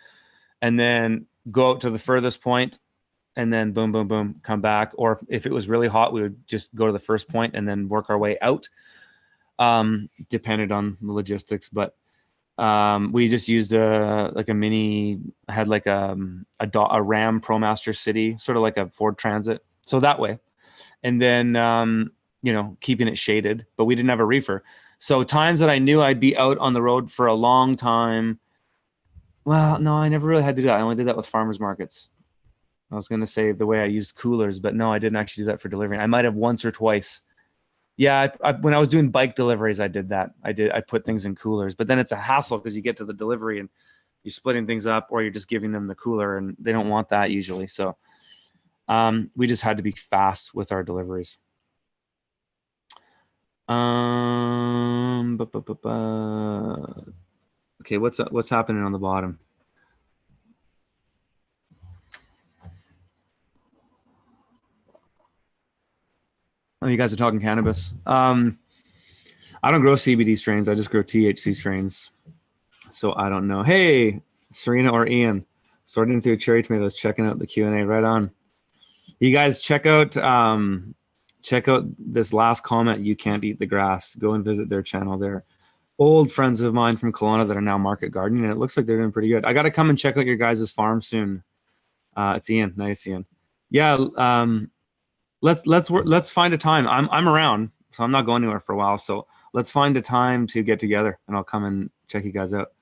and then go out to the furthest point and then boom, boom, boom, come back. Or if it was really hot, we would just go to the first point and then work our way out. Depended on the logistics, but we just used a mini, had like a Ram ProMaster City, sort of like a Ford Transit. So that way. And then, keeping it shaded, but we didn't have a reefer. So times that I knew I'd be out on the road for a long time. Well, no, I never really had to do that. I only did that with farmers markets. I was going to say the way I used coolers, but no, I didn't actually do that for delivering. I might have once or twice. Yeah, when I was doing bike deliveries, I did that. I put things in coolers, but then it's a hassle because you get to the delivery and you're splitting things up, or you're just giving them the cooler, and they don't want that usually. So we just had to be fast with our deliveries. Okay, what's happening on the bottom? Oh, you guys are talking cannabis. I don't grow CBD strains. I just grow THC strains. So I don't know. Hey, Serena or Ian, sorting through cherry tomatoes, checking out the Q&A. Right on. You guys check out this last comment. You can't eat the grass. Go and visit their channel. They're old friends of mine from Kelowna that are now market gardening, and it looks like they're doing pretty good. I got to come and check out your guys' farm soon. It's Ian. Nice, Ian. Yeah. Let's find a time. I'm around, so I'm not going anywhere for a while. So let's find a time to get together, and I'll come and check you guys out.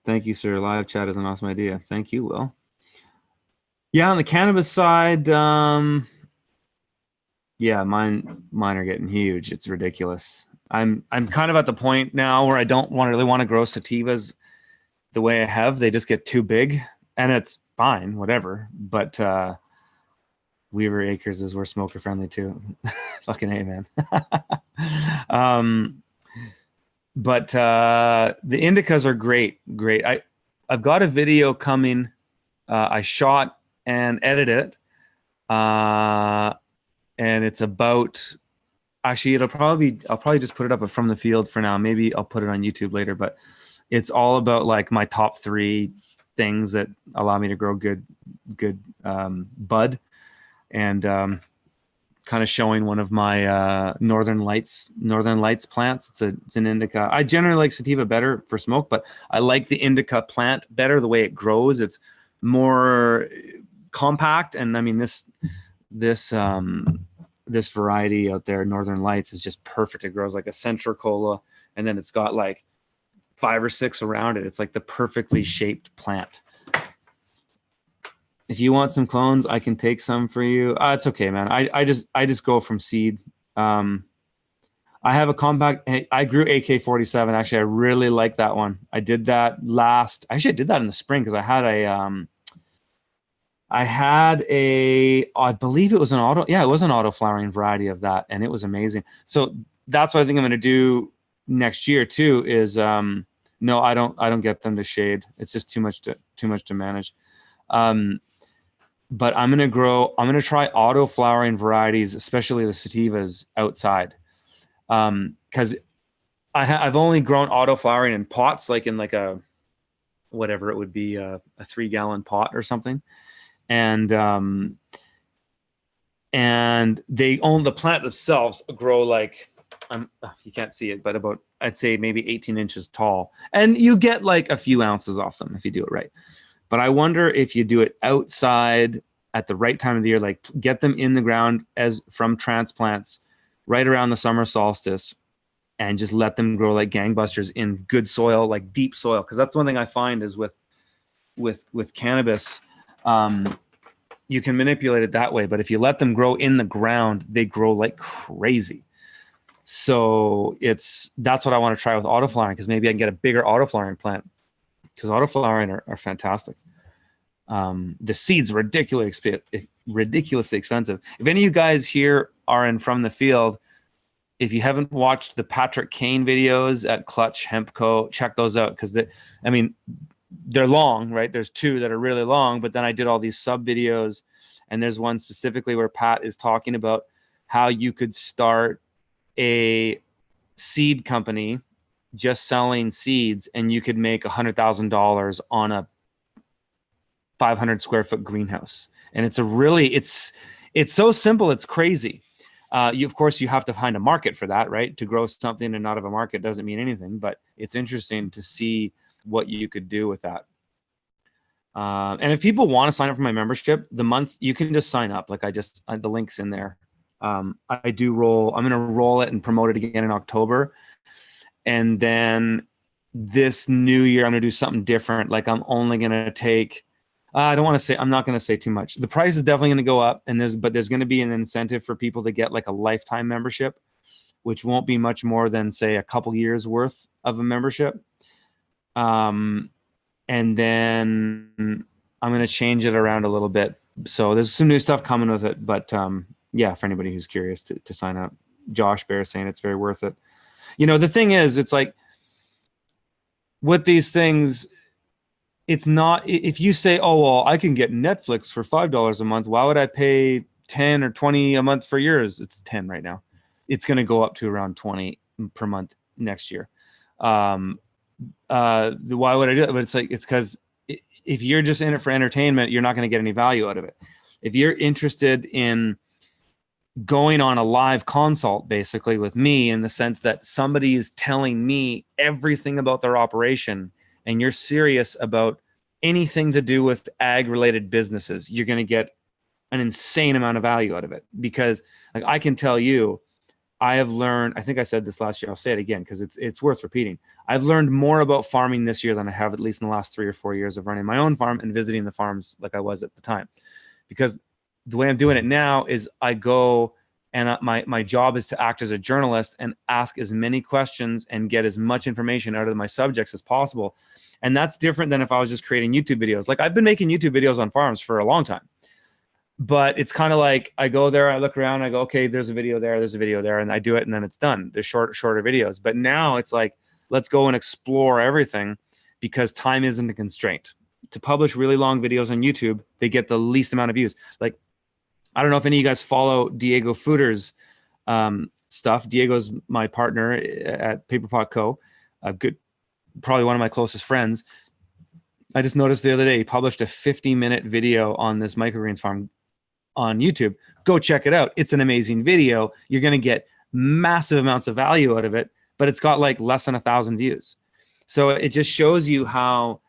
Thank you, sir. Live chat is an awesome idea. Thank you, Will. Yeah, on the cannabis side, yeah, mine are getting huge. It's ridiculous. I'm kind of at the point now where I don't really want to grow sativas the way I have. They just get too big, and it's fine, whatever. But Weaver Acres is we're smoker friendly too. Fucking A, man. But the indicas are great. I've got a video coming. I shot and edited it. And it's about, actually, I'll probably just put it up from the field for now. Maybe I'll put it on YouTube later, but it's all about like my top 3 things that allow me to grow good bud, and kind of showing one of my Northern Lights plants. It's an indica. I generally like sativa better for smoke, but I like the indica plant better, the way it grows. It's more compact, and I mean this variety out there, Northern Lights, is just perfect. It grows like a centricola, and then it's got like 5 or 6 around it. It's like the perfectly shaped plant. If you want some clones, I can take some for you. It's okay, man. I just go from seed. I have a compact. I grew AK-47. Actually, I really like that one. I did that I did that in the spring because I believe it was an auto. Yeah, it was an auto flowering variety of that, and it was amazing. So that's what I think I'm going to do next year too. Is no, I don't get them to shade. It's just too much to manage. But I'm going to try auto flowering varieties, especially the sativas, outside. Because I've only grown auto flowering in pots, like in like a, whatever it would be, a 3-gallon pot or something. And they own the plant themselves, grow like, you can't see it, but about, I'd say maybe 18 inches tall. And you get like a few ounces off them if you do it right. But I wonder if you do it outside at the right time of the year, like get them in the ground as from transplants right around the summer solstice, and just let them grow like gangbusters in good soil, like deep soil. Because that's one thing I find is with cannabis, you can manipulate it that way. But if you let them grow in the ground, they grow like crazy. So that's what I want to try with autoflowering, because maybe I can get a bigger autoflowering plant, because autoflowering are fantastic. The seeds are ridiculously expensive. If any of you guys here are in From the Field, if you haven't watched the Patrick Kane videos at Clutch Hemp Co., check those out, because they're long, right? There's 2 that are really long, but then I did all these sub videos, and there's one specifically where Pat is talking about how you could start a seed company just selling seeds, and you could make $100,000 on a 500 square foot greenhouse. And it's so simple, it's crazy. Of course, you have to find a market for that, right? To grow something and not have a market doesn't mean anything, but it's interesting to see what you could do with that. And if people want to sign up for my membership, you can just sign up. Like the link's in there. I'm going to roll it and promote it again in October. And then this new year, I'm going to do something different. Like I'm only going to take, I'm not going to say too much. The price is definitely going to go up, but there's going to be an incentive for people to get like a lifetime membership, which won't be much more than say a couple years worth of a membership. And then I'm going to change it around a little bit. So there's some new stuff coming with it, but yeah, for anybody who's curious to sign up. Josh Bear saying it's very worth it. The thing is, it's like with these things, it's not, if you say, oh, well, I can get Netflix for $5 a month, why would I pay 10 or 20 a month for yours? It's 10 right now. It's going to go up to around 20 per month next year. Why would I do it? But it's because if you're just in it for entertainment, you're not going to get any value out of it. If you're interested in going on a live consult basically with me, in the sense that somebody is telling me everything about their operation, and you're serious about anything to do with ag related businesses, you're going to get an insane amount of value out of it. Because like I can tell you, I have learned, I think I said this last year, I'll say it again because it's worth repeating. I've learned more about farming this year than I have at least in the last 3 or 4 years of running my own farm and visiting the farms like I was at the time. Because the way I'm doing it now is I go and my job is to act as a journalist and ask as many questions and get as much information out of my subjects as possible. And that's different than if I was just creating YouTube videos. Like I've been making YouTube videos on farms for a long time. But it's kind of like I go there, I look around, I go, okay, there's a video there, and I do it, and then it's done. They're shorter videos. But now it's like, let's go and explore everything, because time isn't a constraint. To publish really long videos on YouTube, they get the least amount of views. Like, I don't know if any of you guys follow Diego Fuder's stuff. Diego's my partner at Paper Pot Co. Probably one of my closest friends. I just noticed the other day he published a 50-minute video on this microgreens farm on YouTube. Go check it out. It's an amazing video. You're going to get massive amounts of value out of it, but it's got like less than 1,000 views. So it just shows you how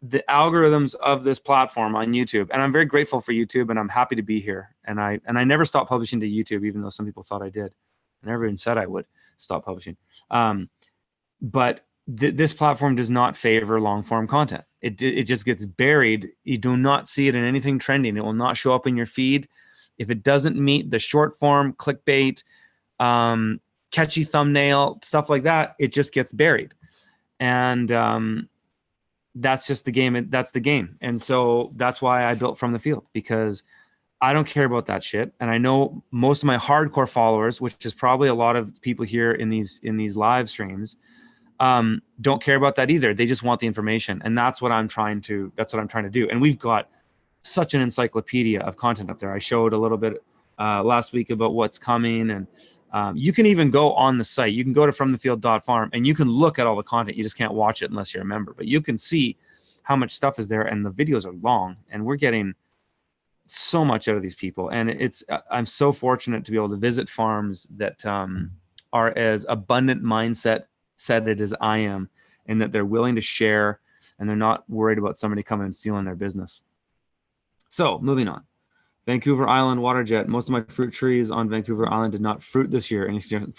the algorithms of this platform on YouTube, and I'm very grateful for YouTube, and I'm happy to be here. And I never stopped publishing to YouTube, even though some people thought I did. I never even said I would stop publishing. But this platform does not favor long form content. It just gets buried. You do not see it in anything trending. It will not show up in your feed. If it doesn't meet the short form, clickbait, catchy thumbnail, stuff like that, it just gets buried. And that's just the game. That's the game. And so that's why I built From the Field, because I don't care about that shit. And I know most of my hardcore followers, which is probably a lot of people here in these live streams, don't care about that either. They just want the information. And that's what I'm trying to do. And we've got such an encyclopedia of content up there. I showed a little bit last week about what's coming. And you can even go on the site. You can go to fromthefield.farm and you can look at all the content. You just can't watch it unless you're a member. But you can see how much stuff is there. And the videos are long. And we're getting so much out of these people. And I'm so fortunate to be able to visit farms that are as abundant mindset set it as I am, and that they're willing to share, and they're not worried about somebody coming and stealing their business. So moving on. Vancouver Island water jet. Most of my fruit trees on Vancouver Island did not fruit this year. Any suggestions?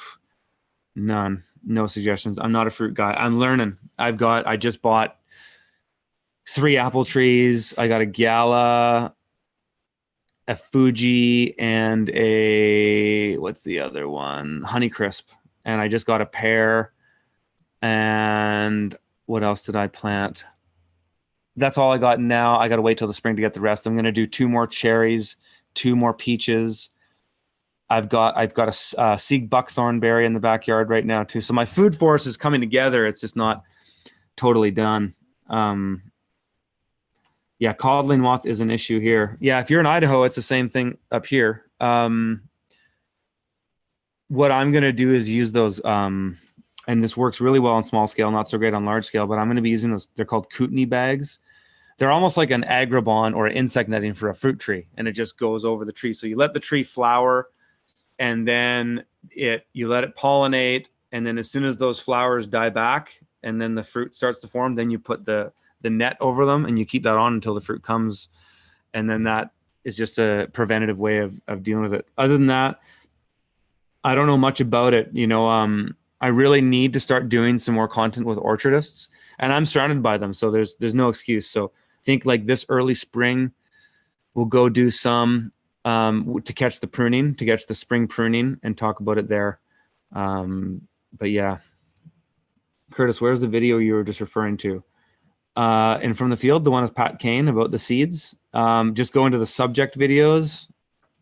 None. No suggestions. I'm not a fruit guy. I'm learning. I just bought 3 apple trees. I got a Gala, a Fuji, and what's the other one? Honeycrisp. And I just got a pear. And what else did I plant? That's all I got now. I got to wait till the spring to get the rest. I'm going to do 2 more cherries, 2 more peaches. I've got a Sieg buckthorn berry in the backyard right now too. So my food forest is coming together. It's just not totally done. Yeah, codling moth is an issue here. Yeah, if you're in Idaho, it's the same thing up here. What I'm going to do is use those, and this works really well on small scale, not so great on large scale, but I'm going to be using those. They're called kootenai bags. They're almost like an agribon or insect netting for a fruit tree, and it just goes over the tree. So you let the tree flower, and then you let it pollinate, and then as soon as those flowers die back and then the fruit starts to form, then you put the net over them and you keep that on until the fruit comes, and then that is just a preventative way of dealing with it. Other than that, I don't know much about it. I really need to start doing some more content with orchardists, and I'm surrounded by them, so there's no excuse. So I think like this early spring, we'll go do some to catch the spring pruning and talk about it there. But yeah, Curtis, where's the video you were just referring to? And from the field, the one with Pat Kane about the seeds. Just go into the subject videos,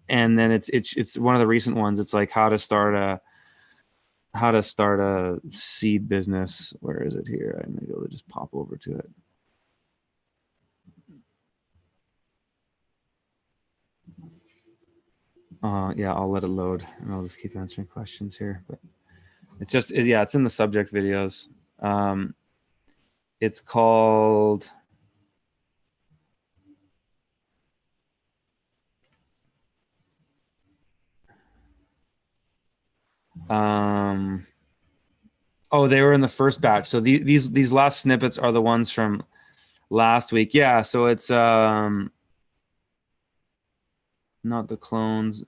and then it's one of the recent ones. It's like how to start a seed business. Where is it here? I may be able to just pop over to it. Yeah, I'll let it load and I'll just keep answering questions here. But it's in the subject videos. It's called they were in the first batch. So these last snippets are the ones from last week. Yeah, so it's not the clones.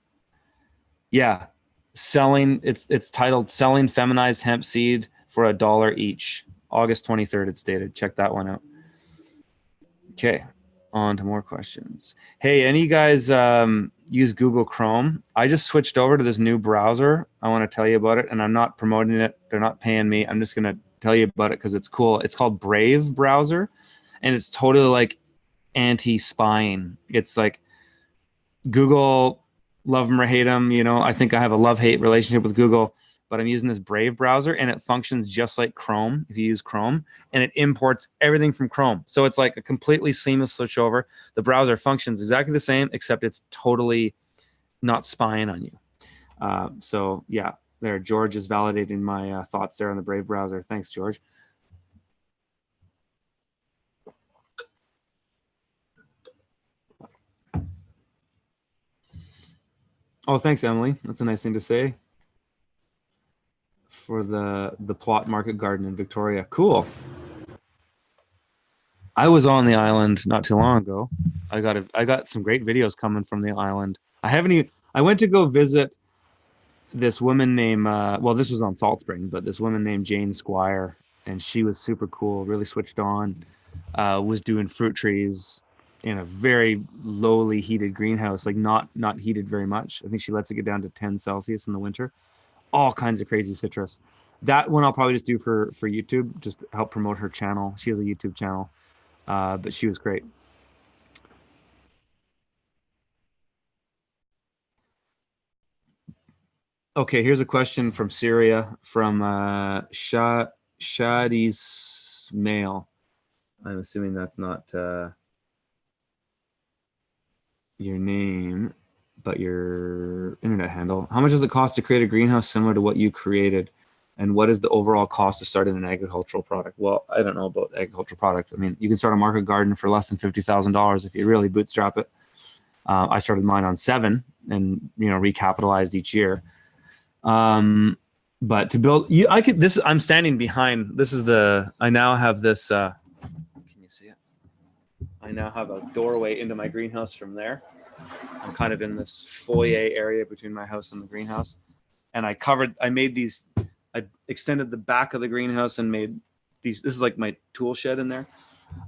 Yeah, it's titled Selling Feminized Hemp Seed for $1 each. August 23rd it's dated. Check that one out. Okay, on to more questions. Hey, any of you guys use Google Chrome? I just switched over to this new browser. I want to tell you about it, and I'm not promoting it. They're not paying me. I'm just going to tell you about it because it's cool. It's called Brave browser, and it's totally like anti-spying. It's like Google, love them or hate them. I think I have a love-hate relationship with Google, but I'm using this Brave browser, and it functions just like Chrome if you use Chrome, and it imports everything from Chrome. So it's like a completely seamless switchover. The browser functions exactly the same, except it's totally not spying on you. So yeah, there, George is validating my thoughts there on the Brave browser. Thanks, George. Oh, thanks, Emily. That's a nice thing to say. For the plot market garden in Victoria. Cool. I was on the island not too long ago. I got some great videos coming from the island. I went to go visit this woman named this was on Salt Spring, but this woman named Jane Squire, and she was super cool, really switched on, was doing fruit trees in a very lowly heated greenhouse, like not heated very much. I think she lets it get down to 10 Celsius in the winter. All kinds of crazy citrus. That one I'll probably just do for YouTube, just to help promote her channel. She has a YouTube channel, but she was great. Okay, here's a question from Syria, from Shadi Mail. I'm assuming that's not your name, but your internet handle. How much does it cost to create a greenhouse similar to what you created? And what is the overall cost of starting an agricultural product? Well, I don't know about agricultural product. I mean, you can start a market garden for less than $50,000 if you really bootstrap it. I started mine on 7 and, recapitalized each year. But to build, I'm standing behind, I now have this, can you I now have a doorway into my greenhouse from there. I'm kind of in this foyer area between my house and the greenhouse. And I extended the back of the greenhouse and made these. This is like my tool shed in there.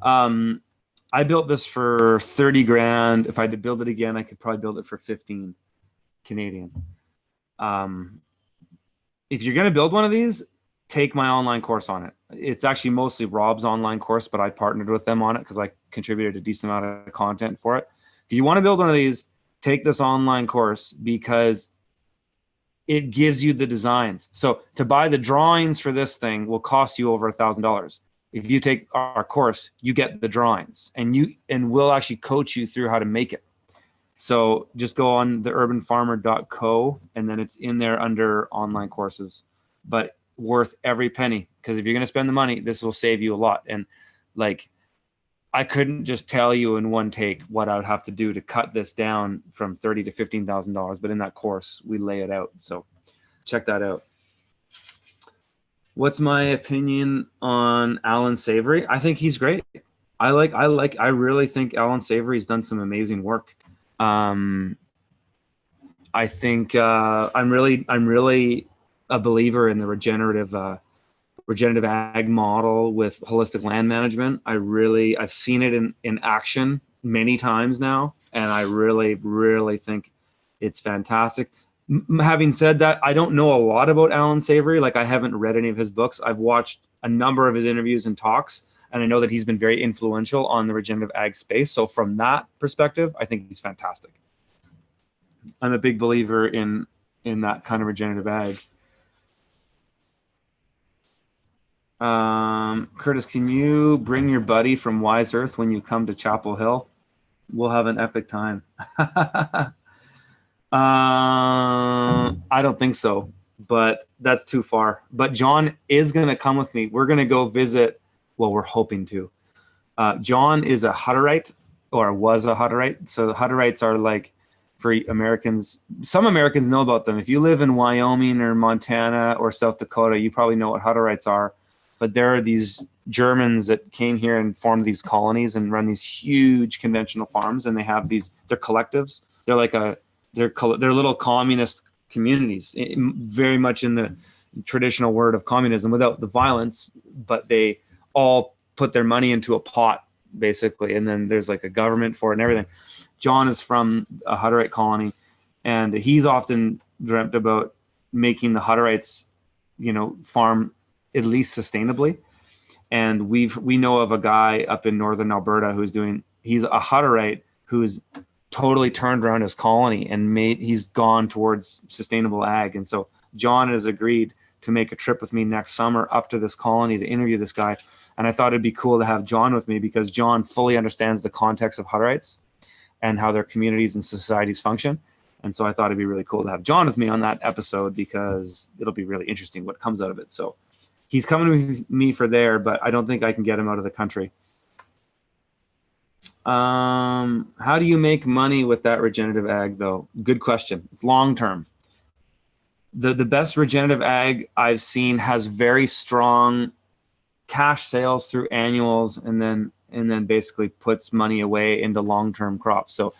I built this for 30 grand. If I had to build it again, I could probably build it for 15 Canadian. If you're going to build one of these, take my online course on it. It's actually mostly Rob's online course, but I partnered with them on it because I contributed a decent amount of content for it. If you want to build one of these, take this online course because it gives you the designs. So to buy the drawings for this thing will cost you over $1,000. If you take our course, you get the drawings and we'll actually coach you through how to make it. So just go on theurbanfarmer.co and then it's in there under online courses, but worth every penny. Because if you're going to spend the money, this will save you a lot. And like, I couldn't just tell you in one take what I would have to do to cut this down from $30,000 to $15,000, but in that course we lay it out. So check that out. What's my opinion on Alan Savory? I think he's great. I really think Alan Savory's done some amazing work. I think I'm really a believer in the regenerative ag model with holistic land management. I've seen it in action many times now, and I really think it's fantastic. Having said that, I don't know a lot about Alan Savory. Like, I haven't read any of his books. I've watched a number of his interviews and talks, and I know that he's been very influential on the regenerative ag space. So from that perspective, I think he's fantastic. I'm a big believer in that kind of regenerative ag. Curtis, can you bring your buddy from Wise Earth when you come to Chapel Hill? We'll have an epic time. I don't think so, but that's too far. But John is going to come with me. We're going to go visit. Well, we're hoping to. John is a Hutterite, or was a Hutterite. So the Hutterites are like, for Americans, some Americans know about them. If you live in Wyoming or Montana or South Dakota, you probably know what Hutterites are. But there are these Germans that came here and formed these colonies and run these huge conventional farms, and they have they're collectives. They're like they're little communist communities, very much in the traditional word of communism, without the violence, but they all put their money into a pot, basically, and then there's like a government for it and everything. John is from a Hutterite colony, and he's often dreamt about making the Hutterites, farm at least sustainably. And we know of a guy up in northern Alberta he's a Hutterite who's totally turned around his colony and he's gone towards sustainable ag. And so John has agreed to make a trip with me next summer up to this colony to interview this guy. And I thought it'd be cool to have John with me because John fully understands the context of Hutterites and how their communities and societies function. And so I thought it'd be really cool to have John with me on that episode because it'll be really interesting what comes out of it. So he's coming with me for there, but I don't think I can get him out of the country. How do you make money with that regenerative ag, though? Good question. It's long term. The best regenerative ag I've seen has very strong cash sales through annuals, and then basically puts money away into long-term crops. So,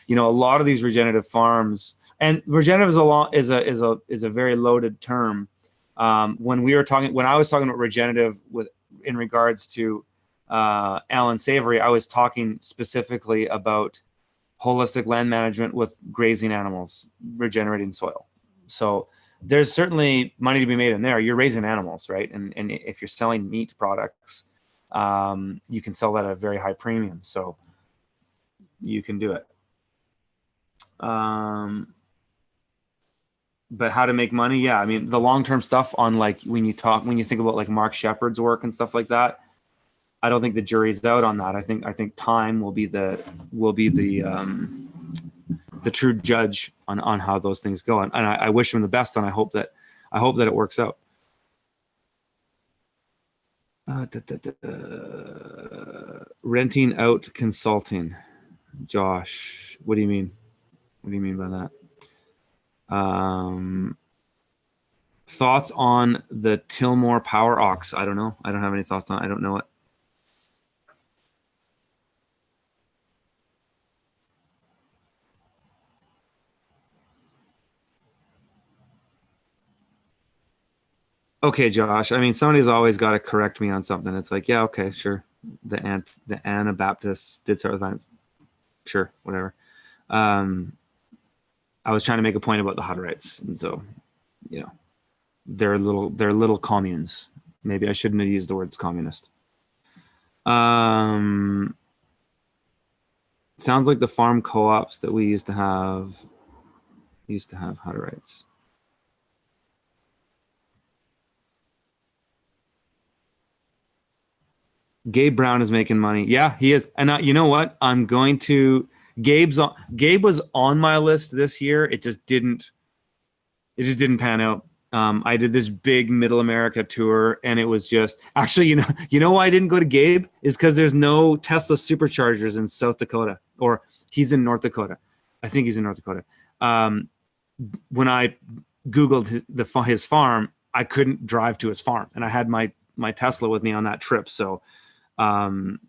a lot of these regenerative farms, and regenerative is a very loaded term. When I was talking about regenerative in regards to Alan Savory, I was talking specifically about holistic land management with grazing animals, regenerating soil. So there's certainly money to be made in there. You're raising animals, right? And if you're selling meat products, you can sell that at a very high premium. So you can do it. But how to make money? Yeah, I mean, the long-term stuff on when you think about like Mark Shepard's work and stuff like that, I don't think the jury's out on that. I think time will be the true judge on how those things go. And I wish him the best, and I hope that it works out. Renting out consulting. Josh, what do you mean? What do you mean by that? Thoughts on the Tillmore Power Ox? I don't know. I don't have any thoughts on it. I don't know it. Okay, Josh. I mean, somebody's always got to correct me on something. It's like, yeah, okay, sure. The Anabaptists did start with violence. Sure, whatever. Um, I was trying to make a point about the Hutterites, and so you know, they're little communes. Maybe I shouldn't have used the words communist. Um, Sounds like the farm co-ops that we used to have Hutterites. Gabe Brown is making money. Yeah, he is. And you know what? I'm going to Gabe was on my list this year. It just didn't pan out. I did this big Middle America tour, and it was just actually, you know why I didn't go to Gabe is because there's no Tesla superchargers in South Dakota, or he's in North Dakota. I think he's in North Dakota. Um, when I Googled his farm, I couldn't drive to his farm, and I had my Tesla with me on that trip. So um,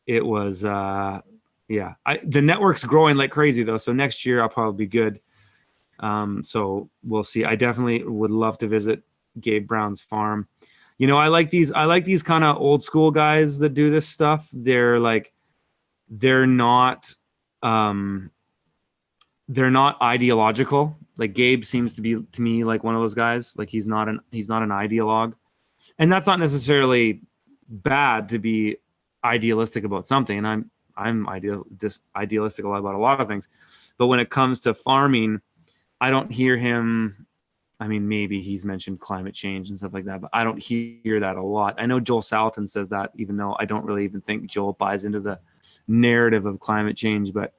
it was yeah. The network's growing like crazy though. So next year I'll probably be good. So we'll see. I definitely would love to visit Gabe Brown's farm. I like these kind of old school guys that do this stuff. They're not um they're not ideological. Like Gabe seems to be to me like one of those guys. Like he's not an ideologue. And that's not necessarily bad to be idealistic about something. And I'm idealistic about a lot of things. But when it comes to farming, I don't hear him. I mean, maybe he's mentioned climate change and stuff like that, but I don't hear that a lot. I know Joel Salatin says that, even though I don't really even think Joel buys into the narrative of climate change, but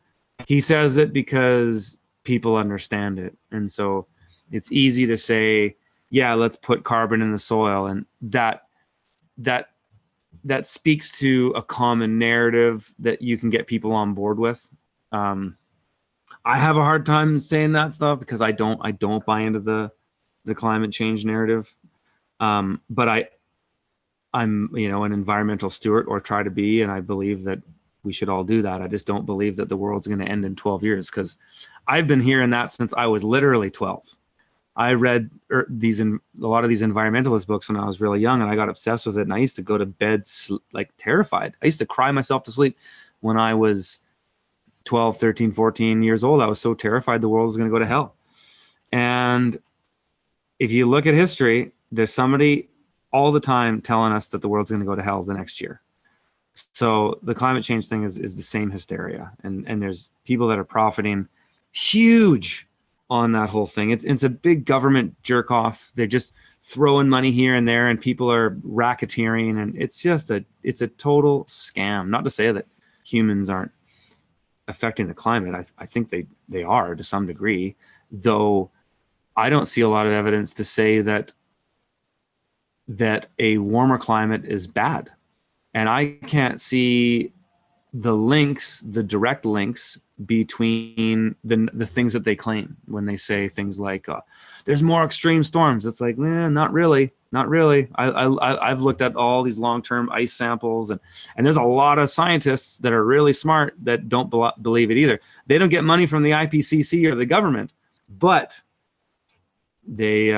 he says it because people understand it. And so it's easy to say, yeah, let's put carbon in the soil. And that speaks to a common narrative that you can get people on board with. I have a hard time saying that stuff because I don't buy into the climate change narrative. But I'm an environmental steward, or try to be, and I believe that we should all do that. I just don't believe that the world's going to end in 12 years, because I've been hearing that since I was literally 12. I read a lot of these environmentalist books when I was really young, and I got obsessed with it. And I used to go to bed like terrified. I used to cry myself to sleep when I was 12, 13, 14 years old. I was so terrified the world was going to go to hell. And if you look at history, there's somebody all the time telling us that the world's going to go to hell the next year. So the climate change thing is the same hysteria. And there's people that are profiting huge on that whole thing. It's a big government jerk off. They're just throwing money here and there, and people are racketeering, and it's a total scam. Not to say that humans aren't affecting the climate. I think they are to some degree, though I don't see a lot of evidence to say that a warmer climate is bad. And I can't see the direct links between the things that they claim when they say things like there's more extreme storms. It's like, not really. I've looked at all these long-term ice samples, and there's a lot of scientists that are really smart that don't believe it either. They don't get money from the IPCC or the government, but they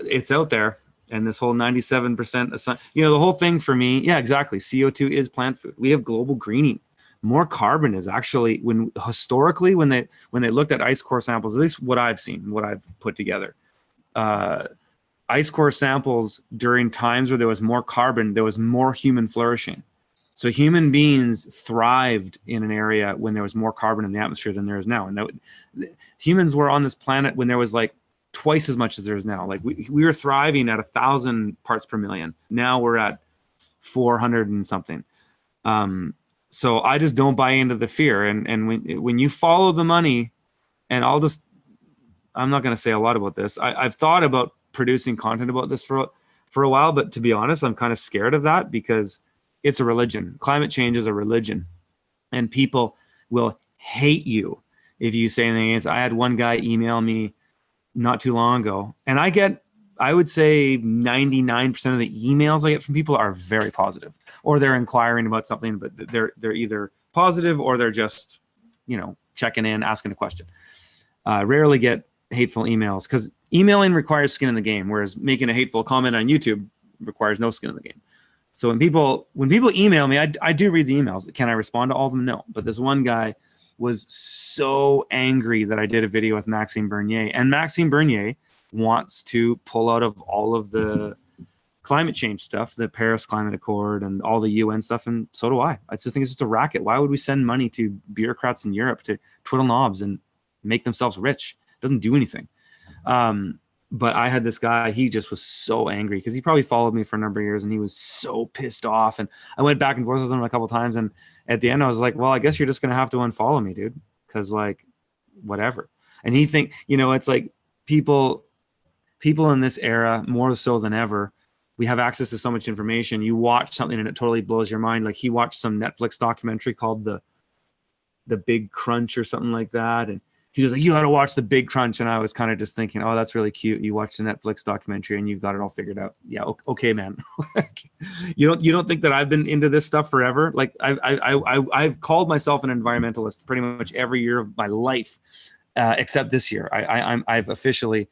it's out there. And this whole 97%, the whole thing for me, yeah, exactly. CO2 is plant food. We have global greening. More carbon is actually, historically, when they looked at ice core samples, at least what I've seen, what I've put together, ice core samples during times where there was more carbon, there was more human flourishing. So human beings thrived in an area when there was more carbon in the atmosphere than there is now. And humans were on this planet when there was like twice as much as there is now. Like we were thriving at 1,000 parts per million. Now we're at 400 and something. So I just don't buy into the fear. And when you follow the money, and I'm not going to say a lot about this. I've thought about producing content about this for a while, but to be honest, I'm kind of scared of that because it's a religion. Climate change is a religion, and people will hate you if you say anything against. I had one guy email me not too long ago, and I would say 99% of the emails I get from people are very positive, or they're inquiring about something, but they're either positive or they're just, checking in, asking a question. Rarely get hateful emails, because emailing requires skin in the game, whereas making a hateful comment on YouTube requires no skin in the game. So when people email me, I do read the emails. Can I respond to all of them? No. But this one guy was so angry that I did a video with Maxime Bernier, and Maxime Bernier wants to pull out of all of the climate change stuff, the Paris Climate Accord and all the UN stuff, and so do I. I just think it's just a racket. Why would we send money to bureaucrats in Europe to twiddle knobs and make themselves rich? It doesn't do anything. But I had this guy, he just was so angry because he probably followed me for a number of years, and he was so pissed off. And I went back and forth with him a couple of times. And at the end, I was like, well, I guess you're just going to have to unfollow me, dude. Because like, whatever. And he think, it's like people in this era, more so than ever, we have access to so much information. You watch something and it totally blows your mind. Like he watched some Netflix documentary called the Big Crunch or something like that. And he was like, you got to watch The Big Crunch. And I was kind of just thinking, oh, that's really cute. You watched the Netflix documentary and you've got it all figured out. Yeah. Okay, man. You don't think that I've been into this stuff forever? Like I've called myself an environmentalist pretty much every year of my life, except this year. I've officially,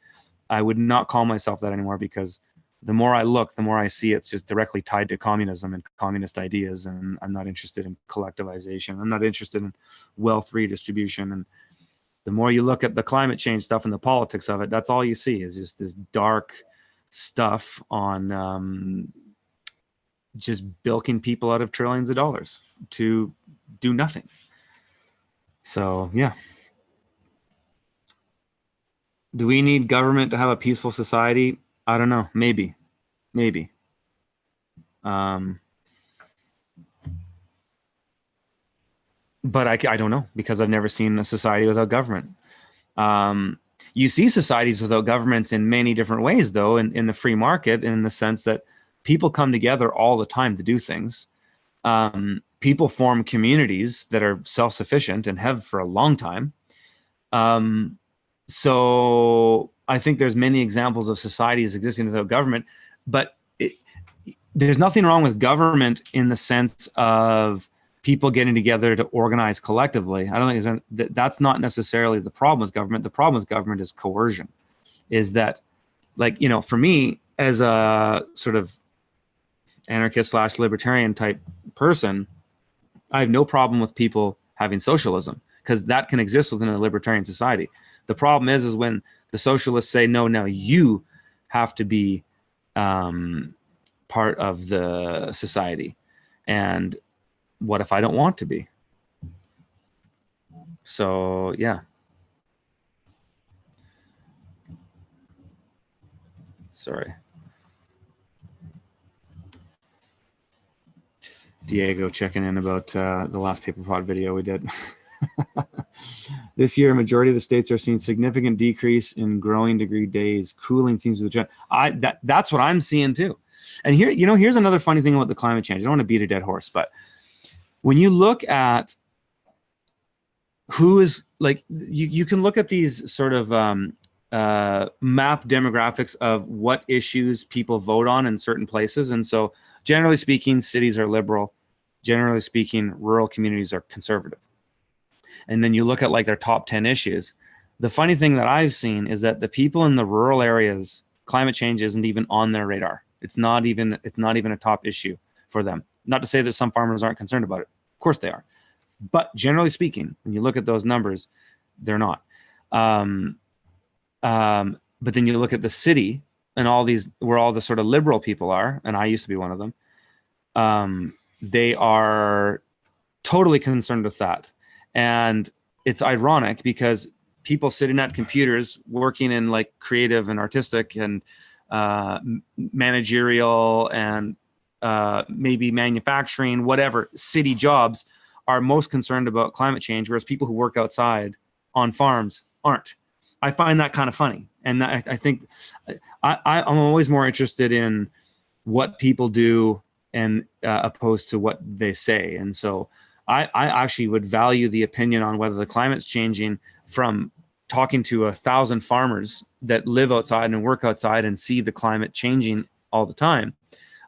I would not call myself that anymore, because the more I look, the more I see it's just directly tied to communism and communist ideas. And I'm not interested in collectivization. I'm not interested in wealth redistribution. And the more you look at the climate change stuff and the politics of it, that's all you see is just this dark stuff on just bilking people out of trillions of dollars to do nothing. So, yeah. Do we need government to have a peaceful society? I don't know. Maybe. But I don't know, because I've never seen a society without government. You see societies without governments in many different ways, though, in the free market, in the sense that people come together all the time to do things. People form communities that are self-sufficient and have for a long time. So I think there's many examples of societies existing without government, but there's nothing wrong with government in the sense of people getting together to organize collectively. I don't think that's not necessarily the problem with government. The problem with government is coercion. Is that, like, for me as a sort of anarchist / libertarian type person, I have no problem with people having socialism, because that can exist within a libertarian society. The problem is when the socialists say, no, you have to be part of the society. And what if I don't want to be? So, yeah. Sorry. Diego checking in about the last paper pod video we did. This year, a majority of the states are seeing significant decrease in growing degree days. Cooling seems to be the trend. That's what I'm seeing too. And here, here's another funny thing about the climate change. I don't want to beat a dead horse, but when you look at who is, like, you can look at these sort of map demographics of what issues people vote on in certain places. And so generally speaking, cities are liberal. Generally speaking, rural communities are conservative. And then you look at like their top 10 issues. The funny thing that I've seen is that the people in the rural areas, climate change isn't even on their radar. It's not even a top issue for them. Not to say that some farmers aren't concerned about it. Of course they are. But generally speaking, when you look at those numbers, they're not. But then you look at the city and all these, where all the sort of liberal people are, and I used to be one of them, they are totally concerned with that. And it's ironic because people sitting at computers working in like creative and artistic and managerial and maybe manufacturing, whatever, city jobs are most concerned about climate change, whereas people who work outside on farms aren't. I find that kind of funny. And I think I'm always more interested in what people do and opposed to what they say. And so I actually would value the opinion on whether the climate's changing from talking to 1,000 farmers that live outside and work outside and see the climate changing all the time.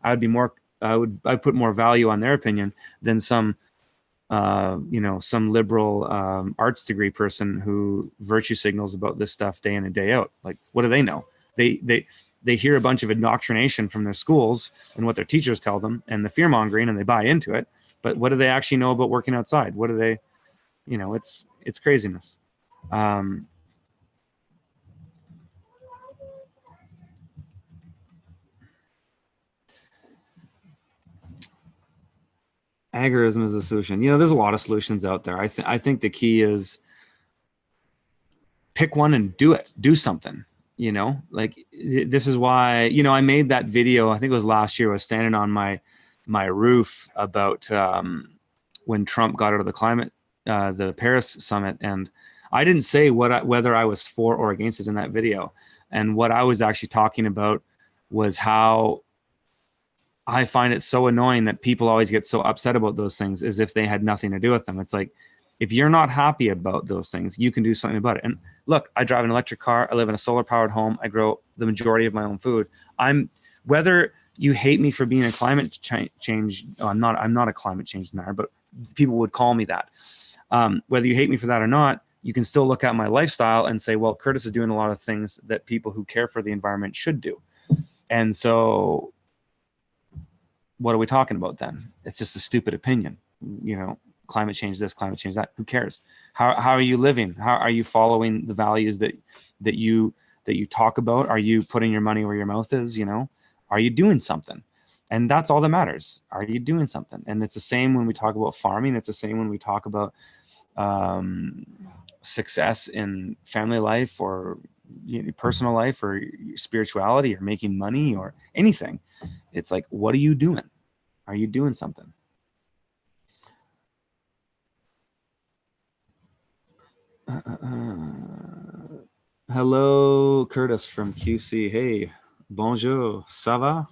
I'd put more value on their opinion than some some liberal arts degree person who virtue signals about this stuff day in and day out. Like, what do they know? They hear a bunch of indoctrination from their schools and what their teachers tell them and the fear mongering, and they buy into it. But what do they actually know about working outside? What do they, it's craziness. Agorism is a solution. There's a lot of solutions out there. I think the key is pick one and do it. Do something. Like, this is why, I made that video. I think it was last year. I was standing on my roof about when Trump got out of the Paris summit, and I didn't say whether I was for or against it in that video. And what I was actually talking about was how I find it so annoying that people always get so upset about those things as if they had nothing to do with them. It's like, if you're not happy about those things, you can do something about it. And look, I drive an electric car. I live in a solar powered home. I grow the majority of my own food. Whether you hate me for being a climate change, I'm not a climate change denier, but people would call me that. Whether you hate me for that or not, you can still look at my lifestyle and say, well, Curtis is doing a lot of things that people who care for the environment should do. And so what are we talking about then? It's just a stupid opinion, climate change this, climate change that. Who cares? How are you living? How are you following the values that you talk about? Are you putting your money where your mouth is? Are you doing something? And that's all that matters. Are you doing something? And it's the same when we talk about farming. It's the same when we talk about success in family life or personal life or spirituality or making money or anything. It's like, what are you doing? Are you doing something? Hello, Curtis from QC. Hey, bonjour, ça va?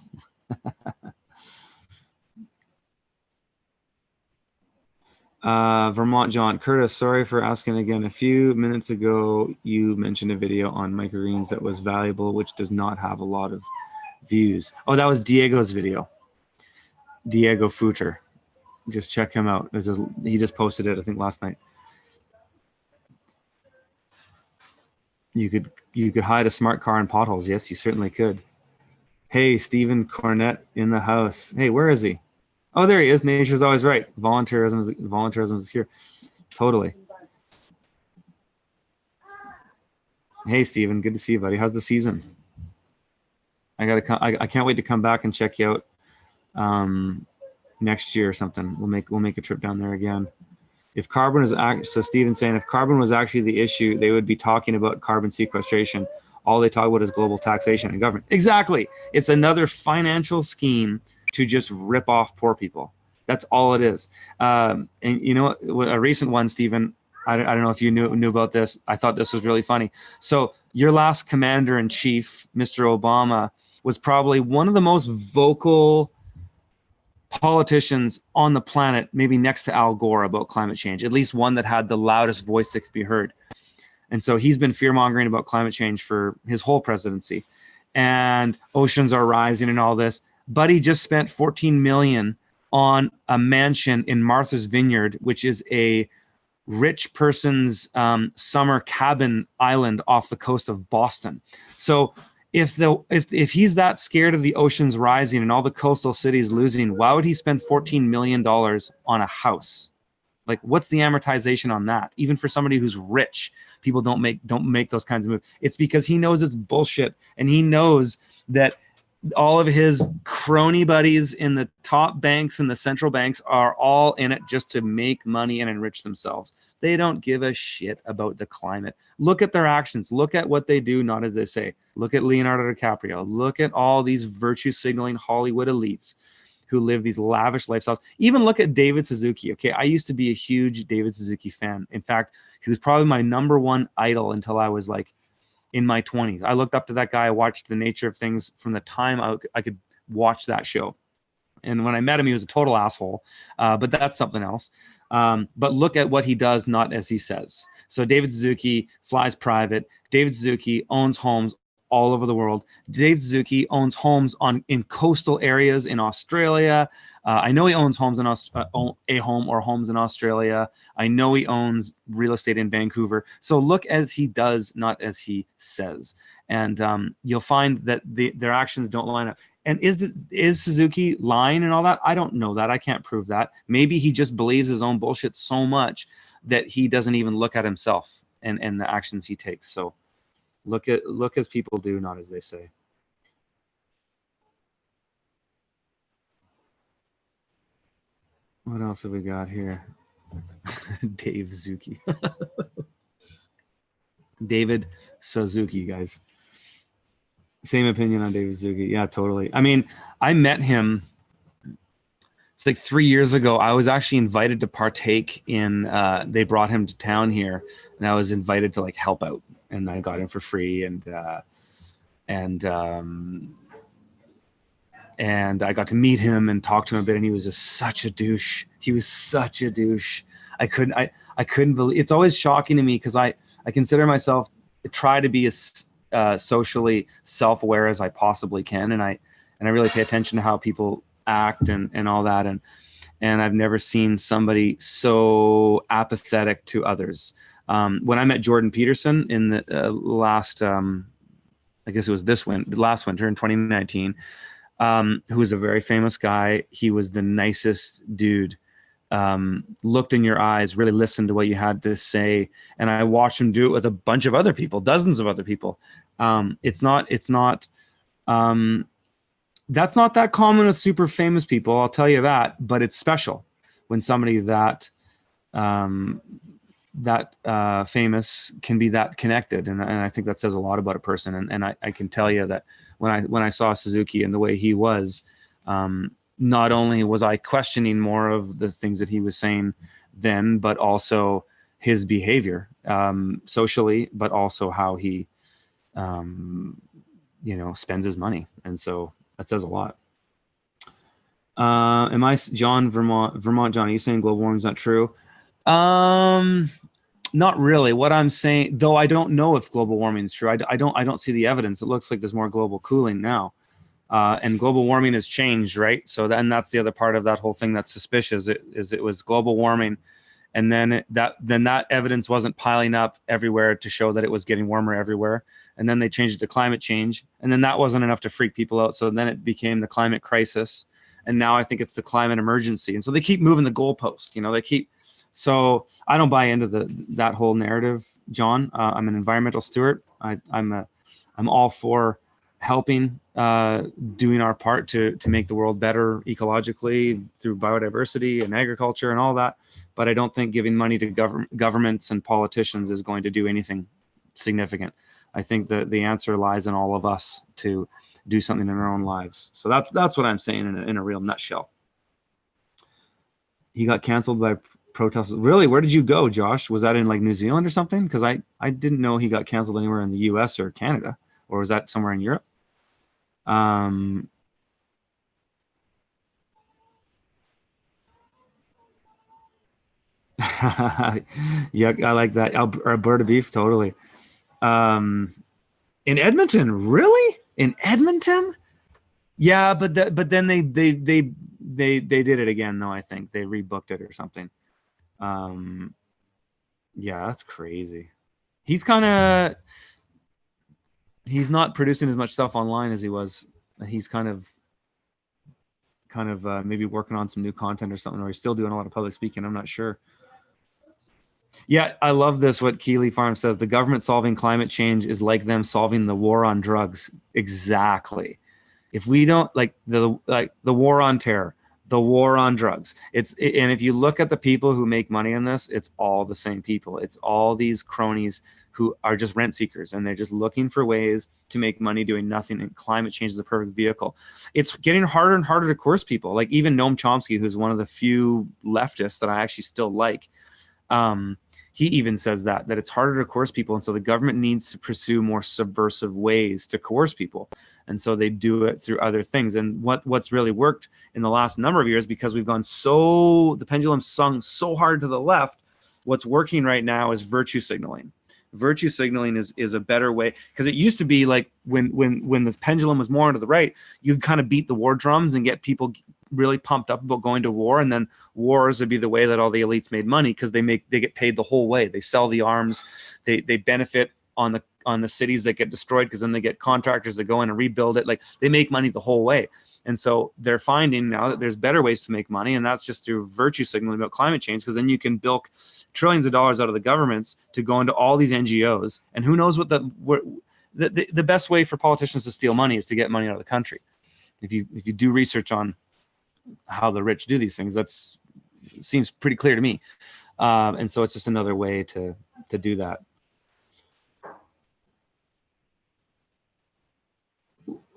Vermont John. Curtis, sorry for asking again. A few minutes ago, you mentioned a video on microgreens that was valuable, which does not have a lot of views. Oh, that was Diego's video. Diego Futer. Just check him out. He just posted it, I think, last night. You could hide a smart car in potholes. Yes, you certainly could. Hey, Stephen Cornett in the house. Hey, where is he? Oh, there he is. Nature's always right. Volunteerism is here. Totally. Hey, Stephen. Good to see you, buddy. How's the season? I can't wait to come back and check you out next year or something. We'll make a trip down there again. If carbon is so Stephen's saying if carbon was actually the issue, they would be talking about carbon sequestration. All they talk about is global taxation and government. Exactly. It's another financial scheme to just rip off poor people. That's all it is. And a recent one, Stephen, I don't know if you knew about this. I thought this was really funny. So your last commander in chief, Mr. Obama, was probably one of the most vocal politicians on the planet, maybe next to Al Gore, about climate change, at least one that had the loudest voice that could be heard. And so he's been fear-mongering about climate change for his whole presidency. And oceans are rising and all this. But he just spent $14 million on a mansion in Martha's Vineyard, which is a rich person's summer cabin island off the coast of Boston. So if he's that scared of the oceans rising and all the coastal cities losing, why would he spend $14 million on a house? Like, what's the amortization on that? Even for somebody who's rich, people don't make those kinds of moves. It's because he knows it's bullshit, and he knows that all of his crony buddies in the top banks and the central banks are all in it just to make money and enrich themselves. They don't give a shit about the climate. Look at their actions. Look at what they do, not as they say. Look at Leonardo DiCaprio. Look at all these virtue signaling Hollywood elites who live these lavish lifestyles. Even look at David Suzuki. Okay, I used to be a huge David Suzuki fan. In fact, he was probably my number one idol until I was like in my 20s. I looked up to that guy. I watched The Nature of Things from the time I could watch that show. And when I met him, he was a total asshole. But that's something else. But look at what he does, not as he says. So David Suzuki flies private. David Suzuki owns homes all over the world. Dave Suzuki owns homes in coastal areas in Australia. I know he owns homes in a home or homes in Australia. I know he owns real estate in Vancouver. So look as he does, not as he says. And you'll find that their actions don't line up. And is Suzuki lying and all that? I don't know that. I can't prove that. Maybe he just believes his own bullshit so much that he doesn't even look at himself and the actions he takes. So look as people do, not as they say. What else have we got here? Dave Zuki. David Suzuki, guys. Same opinion on David Suzuki. Yeah, totally. I mean, I met him. It's like 3 years ago. I was actually invited to partake in. They brought him to town here, and I was invited to like help out, and I got in for free, and I got to meet him and talk to him a bit, and he was just such a douche. He was such a douche. I couldn't believe. It's always shocking to me because I consider myself try to be as socially self-aware as I possibly can, and I really pay attention to how people act and all that, and I've never seen somebody so apathetic to others. When I met Jordan Peterson in the last, I guess it was last winter in 2019, who was a very famous guy. He was the nicest dude. Looked in your eyes, really listened to what you had to say, and I watched him do it with a bunch of other people, dozens of other people. That's not that common with super famous people, I'll tell you that, but it's special when somebody that famous can be that connected, and I think that says a lot about a person. And I can tell you that when I saw Suzuki and the way he was, not only was I questioning more of the things that he was saying then, but also his behavior socially, but also how he spends his money. And so that says a lot. Am I John Vermont John? Are you saying global warming is not true? Not really. What I'm saying, though, I don't know if global warming is true. I don't see the evidence. It looks like there's more global cooling now, and global warming has changed, right? So then that's the other part of that whole thing that's suspicious. It was global warming, and then that evidence wasn't piling up everywhere to show that it was getting warmer everywhere. And then they changed it to climate change, and then that wasn't enough to freak people out. So then it became the climate crisis, and now I think it's the climate emergency. And so they keep moving the goalpost. So I don't buy into that whole narrative, John. I'm an environmental steward. I'm all for helping, doing our part to make the world better ecologically through biodiversity and agriculture and all that. But I don't think giving money to governments and politicians is going to do anything significant. I think that the answer lies in all of us to do something in our own lives. So that's what I'm saying in a real nutshell. He got canceled by protests. Really? Where did you go, Josh? Was that in like New Zealand or something? Because I didn't know he got canceled anywhere in the US or Canada, or was that somewhere in Europe? Yeah, I like that. Alberta beef, totally. In Edmonton, really? In Edmonton? Yeah, but then they did it again though. I think they rebooked it or something. Yeah, that's crazy. He's not producing as much stuff online as he was. He's kind of maybe working on some new content or something, or he's still doing a lot of public speaking. I'm not sure. Yeah, I love this. What Keeley Farm says: the government solving climate change is like them solving the war on drugs. Exactly. If we don't like the war on terror, the war on drugs, and if you look at the people who make money in this, it's all the same people. It's all these cronies who are just rent seekers, and they're just looking for ways to make money doing nothing. And climate change is the perfect vehicle. It's getting harder and harder to coerce people. Like even Noam Chomsky, who's one of the few leftists that I actually still like. He even says that it's harder to coerce people. And so the government needs to pursue more subversive ways to coerce people. And so they do it through other things. And what's really worked in the last number of years, because we've gone the pendulum swung so hard to the left, what's working right now is virtue signaling. virtue signaling is a better way, because it used to be like when this pendulum was more to the right, you'd kind of beat the war drums and get people really pumped up about going to war, and then wars would be the way that all the elites made money, because they get paid the whole way. They sell the arms, they benefit on the cities that get destroyed, because then they get contractors that go in and rebuild it. Like, they make money the whole way. And so they're finding now that there's better ways to make money, and that's just through virtue signaling about climate change, because then you can bilk trillions of dollars out of the governments to go into all these NGOs. And who knows what the best way for politicians to steal money is to get money out of the country. If you do research on how the rich do these things, seems pretty clear to me. And so it's just another way to do that.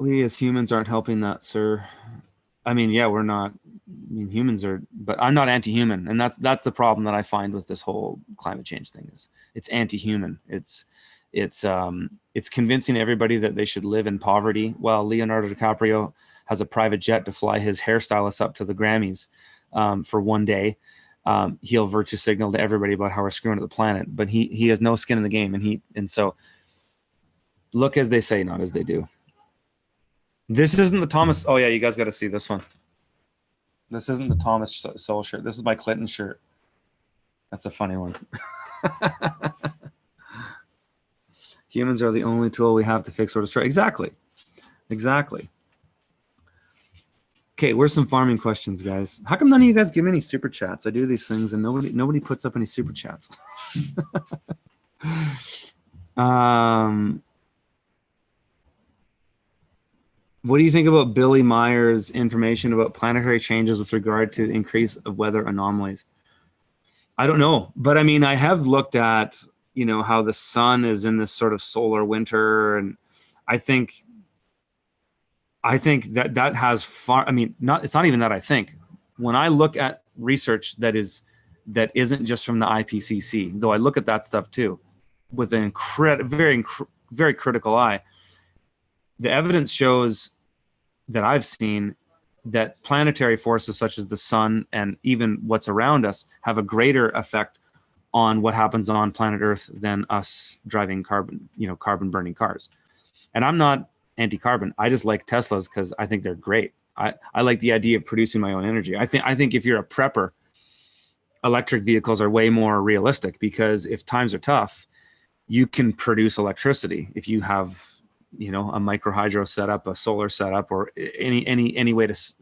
We as humans aren't helping that, sir. I mean, yeah, we're not. I mean, humans are, but I'm not anti-human, and that's the problem that I find with this whole climate change thing. Is it's anti-human. It's convincing everybody that they should live in poverty, while Leonardo DiCaprio has a private jet to fly his hairstylist up to the Grammys for one day. He'll virtue signal to everybody about how we're screwing up the planet, but he has no skin in the game, and so look as they say, not as they do. This isn't the Thomas. Oh yeah, you guys got to see this one. This isn't the Thomas Sowell shirt. This is my Clinton shirt. That's a funny one. Humans are the only tool we have to fix or destroy. Exactly. Okay, where's some farming questions, guys? How come none of you guys give me any super chats? I do these things and nobody puts up any super chats. What do you think about Billy Meyer's information about planetary changes with regard to increase of weather anomalies? I don't know, but I mean, I have looked at, how the sun is in this sort of solar winter, and I think that has it's not even that I think. When I look at research that isn't just from the IPCC, though I look at that stuff too, with an very critical eye, the evidence shows that I've seen that planetary forces such as the sun and even what's around us have a greater effect on what happens on planet Earth than us driving carbon burning cars. And I'm not anti-carbon. I just like Teslas because I think they're great. I like the idea of producing my own energy. I think if you're a prepper, electric vehicles are way more realistic, because if times are tough, you can produce electricity. If you have a micro hydro setup, a solar setup, or any way to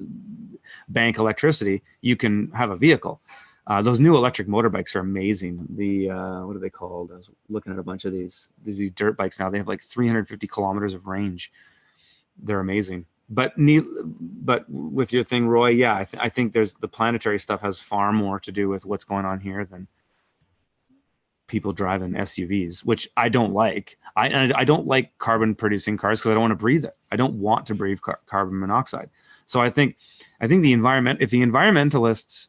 bank electricity, you can have a vehicle. Those new electric motorbikes are amazing. The what are they called? I was looking at a bunch of these dirt bikes now. They have like 350 kilometers of range. They're amazing. But with your thing, Roy, yeah, I think there's the planetary stuff has far more to do with what's going on here than people driving SUVs, which I don't like. I don't like carbon producing cars because I don't want to breathe it. I don't want to breathe carbon monoxide. So I think if the environmentalists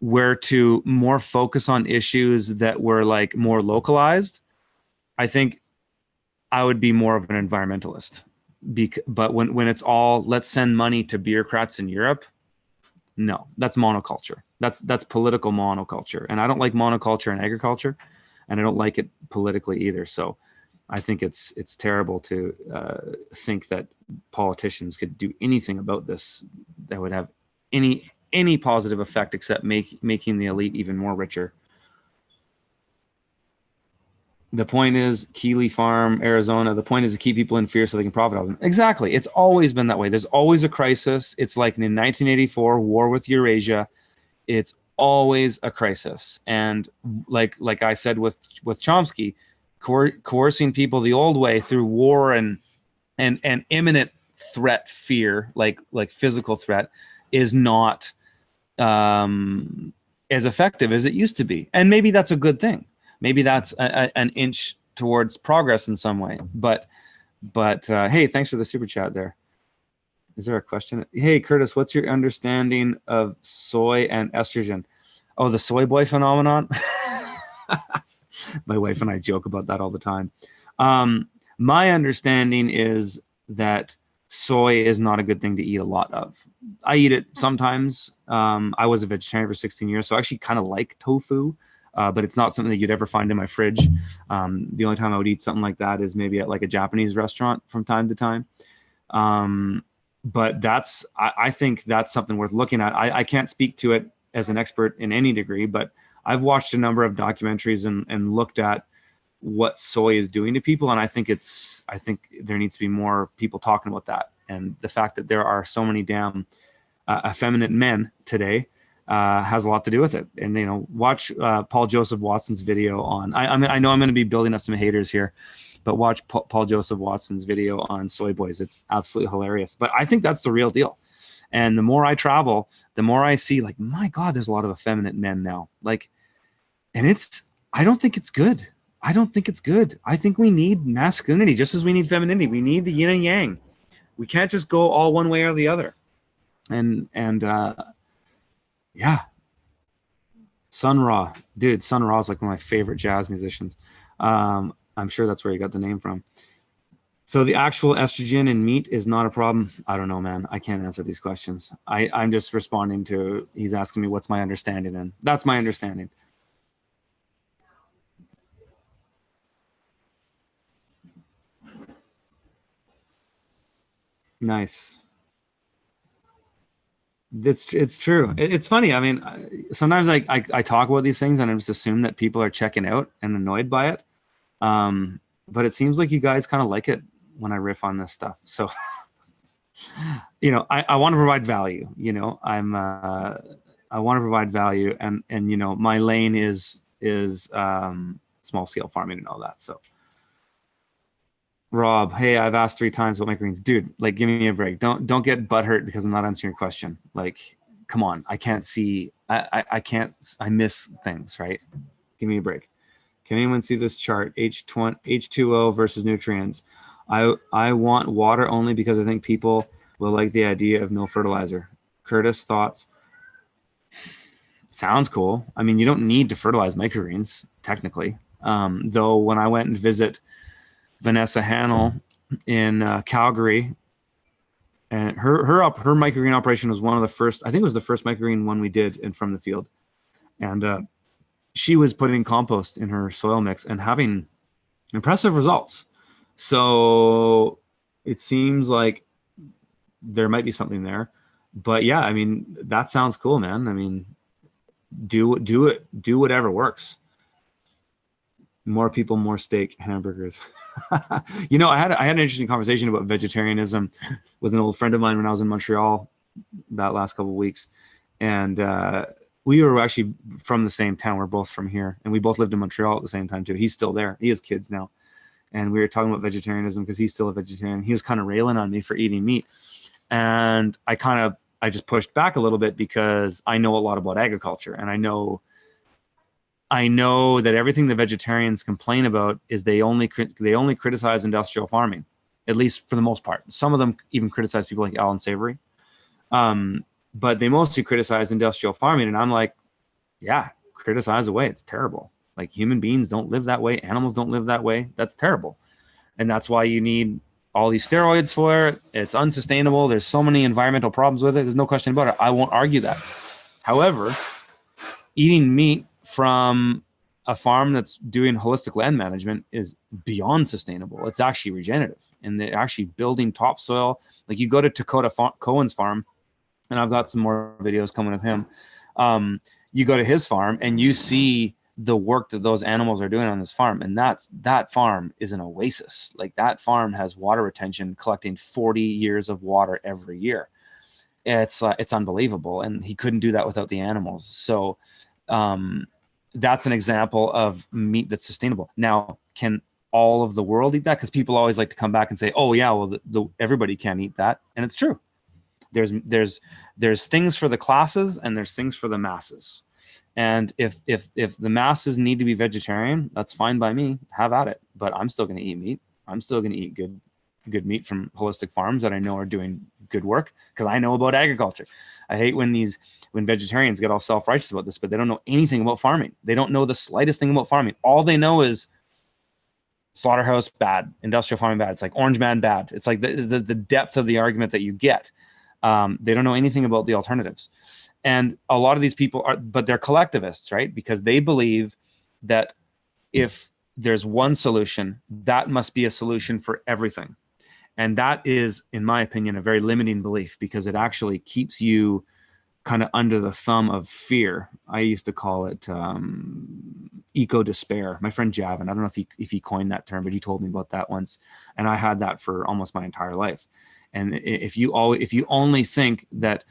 were to more focus on issues that were like more localized, I think I would be more of an environmentalist. But when it's all, let's send money to bureaucrats in Europe, no, that's monoculture. That's political monoculture. And I don't like monoculture in agriculture, and I don't like it politically either. So I think it's terrible to think that politicians could do anything about this that would have any positive effect except making the elite even more richer. The point is Keeley Farm, Arizona. The point is to keep people in fear so they can profit off them. Exactly. It's always been that way. There's always a crisis. It's like in 1984, war with Eurasia. It's always a crisis. And like I said with Chomsky, coercing people the old way through war and imminent threat fear, like physical threat, is not as effective as it used to be. And maybe that's a good thing. Maybe that's an inch towards progress in some way. But hey, thanks for the super chat there. Is there a question? Hey, Curtis, what's your understanding of soy and estrogen? Oh, the soy boy phenomenon? My wife and I joke about that all the time. My understanding is that soy is not a good thing to eat a lot of. I eat it sometimes. I was a vegetarian for 16 years, so I actually kind of like tofu. but it's not something that you'd ever find in my fridge. The only time I would eat something like that is maybe at like a Japanese restaurant from time to time. But I think that's something worth looking at. I can't speak to it as an expert in any degree, but I've watched a number of documentaries and looked at what soy is doing to people. And I think there needs to be more people talking about that. And the fact that there are so many damn effeminate men today has a lot to do with it. And, watch Paul Joseph Watson's video on, I know I'm going to be building up some haters here, but watch Paul Joseph Watson's video on soy boys. It's absolutely hilarious. But I think that's the real deal. And the more I travel, the more I see, like, my God, there's a lot of effeminate men now. Like, and I don't think it's good. I don't think it's good. I think we need masculinity just as we need femininity. We need the yin and yang. We can't just go all one way or the other. And yeah. Sun Ra. Dude, Sun Ra is like one of my favorite jazz musicians. I'm sure that's where you got the name from. So the actual estrogen in meat is not a problem. I don't know, man. I can't answer these questions. I'm just responding to, he's asking me what's my understanding, and that's my understanding. Nice. It's true. It's funny. I mean, sometimes I talk about these things and I just assume that people are checking out and annoyed by it. But it seems like you guys kind of like it when I riff on this stuff. So, I want to provide value. I want to provide value, and my lane is small scale farming and all that. So. Rob, hey, I've asked 3 times about microgreens. Dude, like, give me a break. Don't get butthurt because I'm not answering your question. Like, come on. I can't see. I can't. I miss things, right? Give me a break. Can anyone see this chart? H2O versus nutrients. I want water only because I think people will like the idea of no fertilizer. Curtis, thoughts? Sounds cool. I mean, you don't need to fertilize microgreens, technically. Though when I went and visit Vanessa Hannell in Calgary, and her microgreen operation was one of the first. I think it was the first microgreen one we did from the field, and she was putting compost in her soil mix and having impressive results. So it seems like there might be something there, but yeah, I mean, that sounds cool, man. I mean, do whatever works. More people, more steak, hamburgers. I had an interesting conversation about vegetarianism with an old friend of mine when I was in Montreal that last couple of weeks. And we were actually from the same town. We're both from here. And we both lived in Montreal at the same time too. He's still there. He has kids now. And we were talking about vegetarianism because he's still a vegetarian. He was kind of railing on me for eating meat. And I just pushed back a little bit because I know a lot about agriculture, and I know that everything the vegetarians complain about is they only criticize industrial farming, at least for the most part. Some of them even criticize people like Alan Savory, but they mostly criticize industrial farming. And I'm like, yeah, criticize away. It's terrible. Like, human beings don't live that way. Animals don't live that way. That's terrible. And that's why you need all these steroids for it. It's unsustainable. There's so many environmental problems with it. There's no question about it. I won't argue that. However, eating meat from a farm that's doing holistic land management is beyond sustainable. It's actually regenerative, and they're actually building topsoil. Like, you go to Dakota Cohen's farm, and I've got some more videos coming with him. You go to his farm and you see the work that those animals are doing on this farm. And that farm is an oasis. Like, that farm has water retention, collecting 40 years of water every year. It's unbelievable. And he couldn't do that without the animals. So, that's an example of meat that's sustainable. Now, can all of the world eat that? Because people always like to come back and say, "Oh yeah, well, everybody can't eat that," and it's true. There's things for the classes and there's things for the masses. And if the masses need to be vegetarian, that's fine by me. Have at it. But I'm still going to eat meat. I'm still going to eat good meat from holistic farms that I know are doing good work, because I know about agriculture. I hate when vegetarians get all self-righteous about this, but they don't know anything about farming. They don't know the slightest thing about farming. All they know is slaughterhouse bad, industrial farming bad. It's like Orange Man bad. It's like the depth of the argument that you get. They don't know anything about the alternatives. And a lot of these people but they're collectivists, right? Because they believe that if there's one solution, that must be a solution for everything. And that is, in my opinion, a very limiting belief, because it actually keeps you kind of under the thumb of fear. I used to call it eco despair. My friend Javin, I don't know if he coined that term, but he told me about that once, and I had that for almost my entire life. And if you only think that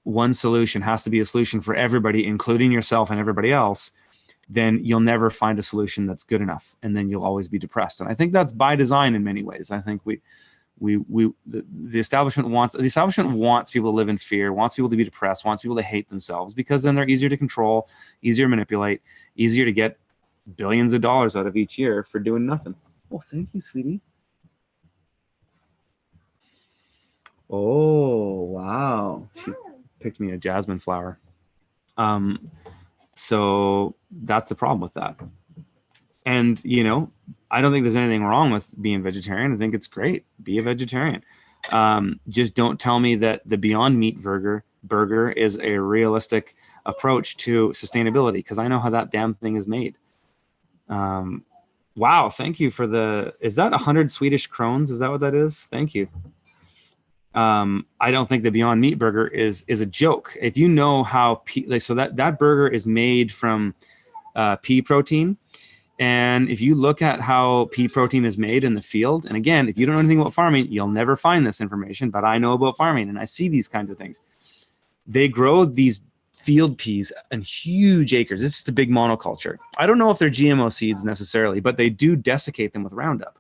one solution has to be a solution for everybody, including yourself and everybody else, then you'll never find a solution that's good enough, and then you'll always be depressed. And I think that's by design in many ways. I think the establishment wants people to live in fear, wants people to be depressed, wants people to hate themselves, because then they're easier to control, easier to manipulate, easier to get billions of dollars out of each year for doing nothing. Oh, thank you, sweetie. Oh, wow. She picked me a jasmine flower. So that's the problem with that. And, I don't think there's anything wrong with being vegetarian. I think it's great. Be a vegetarian. Just don't tell me that the Beyond Meat burger is a realistic approach to sustainability, because I know how that damn thing is made. Wow. Thank you for is that 100 Swedish krones? Is that what that is? Thank you. I don't think the Beyond Meat burger is a joke. If you know how so that burger is made from pea protein, and if you look at how pea protein is made in the field, and again, if you don't know anything about farming, you'll never find this information, but I know about farming and I see these kinds of things. They grow these field peas in huge acres. It's just a big monoculture. I don't know if they're GMO seeds necessarily, but they do desiccate them with Roundup.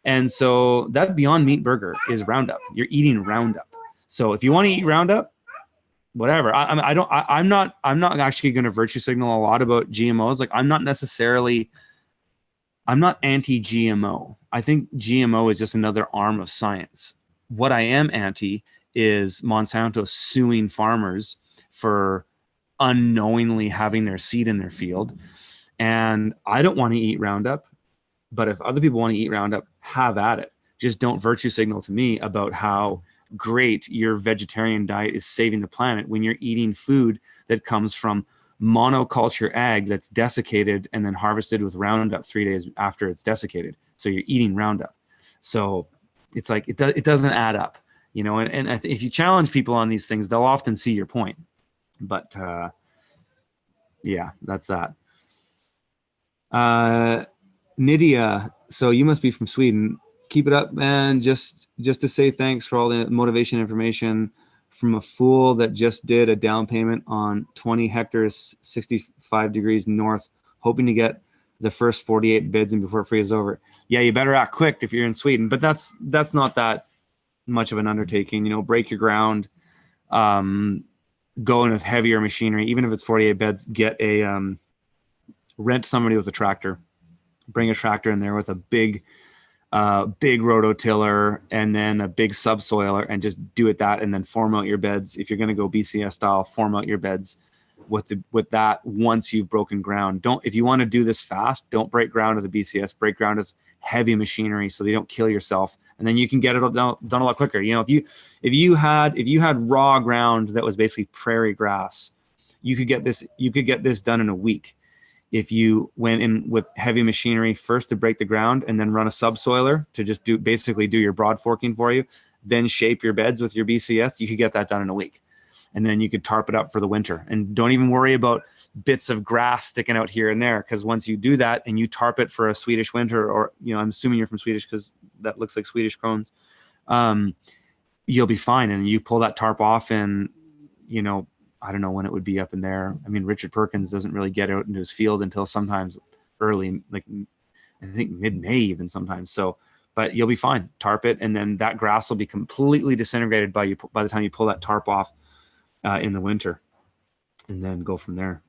And so that Beyond Meat burger is Roundup. You're eating Roundup. So if you want to eat Roundup, whatever. I'm not actually going to virtue signal a lot about GMOs. Like I'm not anti-GMO. I think GMO is just another arm of science. What I am anti is Monsanto suing farmers for unknowingly having their seed in their field. And I don't want to eat Roundup, but if other people want to eat Roundup, have at it. Just don't virtue signal to me about how great your vegetarian diet is saving the planet when you're eating food that comes from monoculture ag that's desiccated and then harvested with Roundup 3 days after it's desiccated. So you're eating Roundup. So it's like it doesn't add up, and if you challenge people on these things, they'll often see your point. But yeah, that's that. Nydia, so you must be from Sweden. Keep it up, man. Just to say thanks for all the motivation information from a fool that just did a down payment on 20 hectares, 65 degrees north, hoping to get the first 48 bids and before it freezes over. Yeah, you better act quick if you're in Sweden, but that's not that much of an undertaking. Break your ground, go in with heavier machinery, even if it's 48 beds, get rent somebody with a tractor, bring a tractor in there with a big rototiller and then a big subsoiler, and just do it and then form out your beds. If you're going to go BCS style, form out your beds with that once you've broken ground. If you want to do this fast, don't break ground with the BCS, break ground with heavy machinery so they don't kill yourself, and then you can get it done a lot quicker. If you had raw ground that was basically prairie grass, you could get this done in a week. If you went in with heavy machinery first to break the ground and then run a subsoiler to just do your broad forking for you, then shape your beds with your BCS, you could get that done in a week. And then you could tarp it up for the winter. And don't even worry about bits of grass sticking out here and there, because once you do that and you tarp it for a Swedish winter, or, I'm assuming you're from Swedish because that looks like Swedish crones, you'll be fine. And you pull that tarp off and, I don't know when it would be up in there. I mean, Richard Perkins doesn't really get out into his field until sometimes early, like I think mid-May even sometimes. So, but you'll be fine. Tarp it, and then that grass will be completely disintegrated by the time you pull that tarp off in the winter, and then go from there.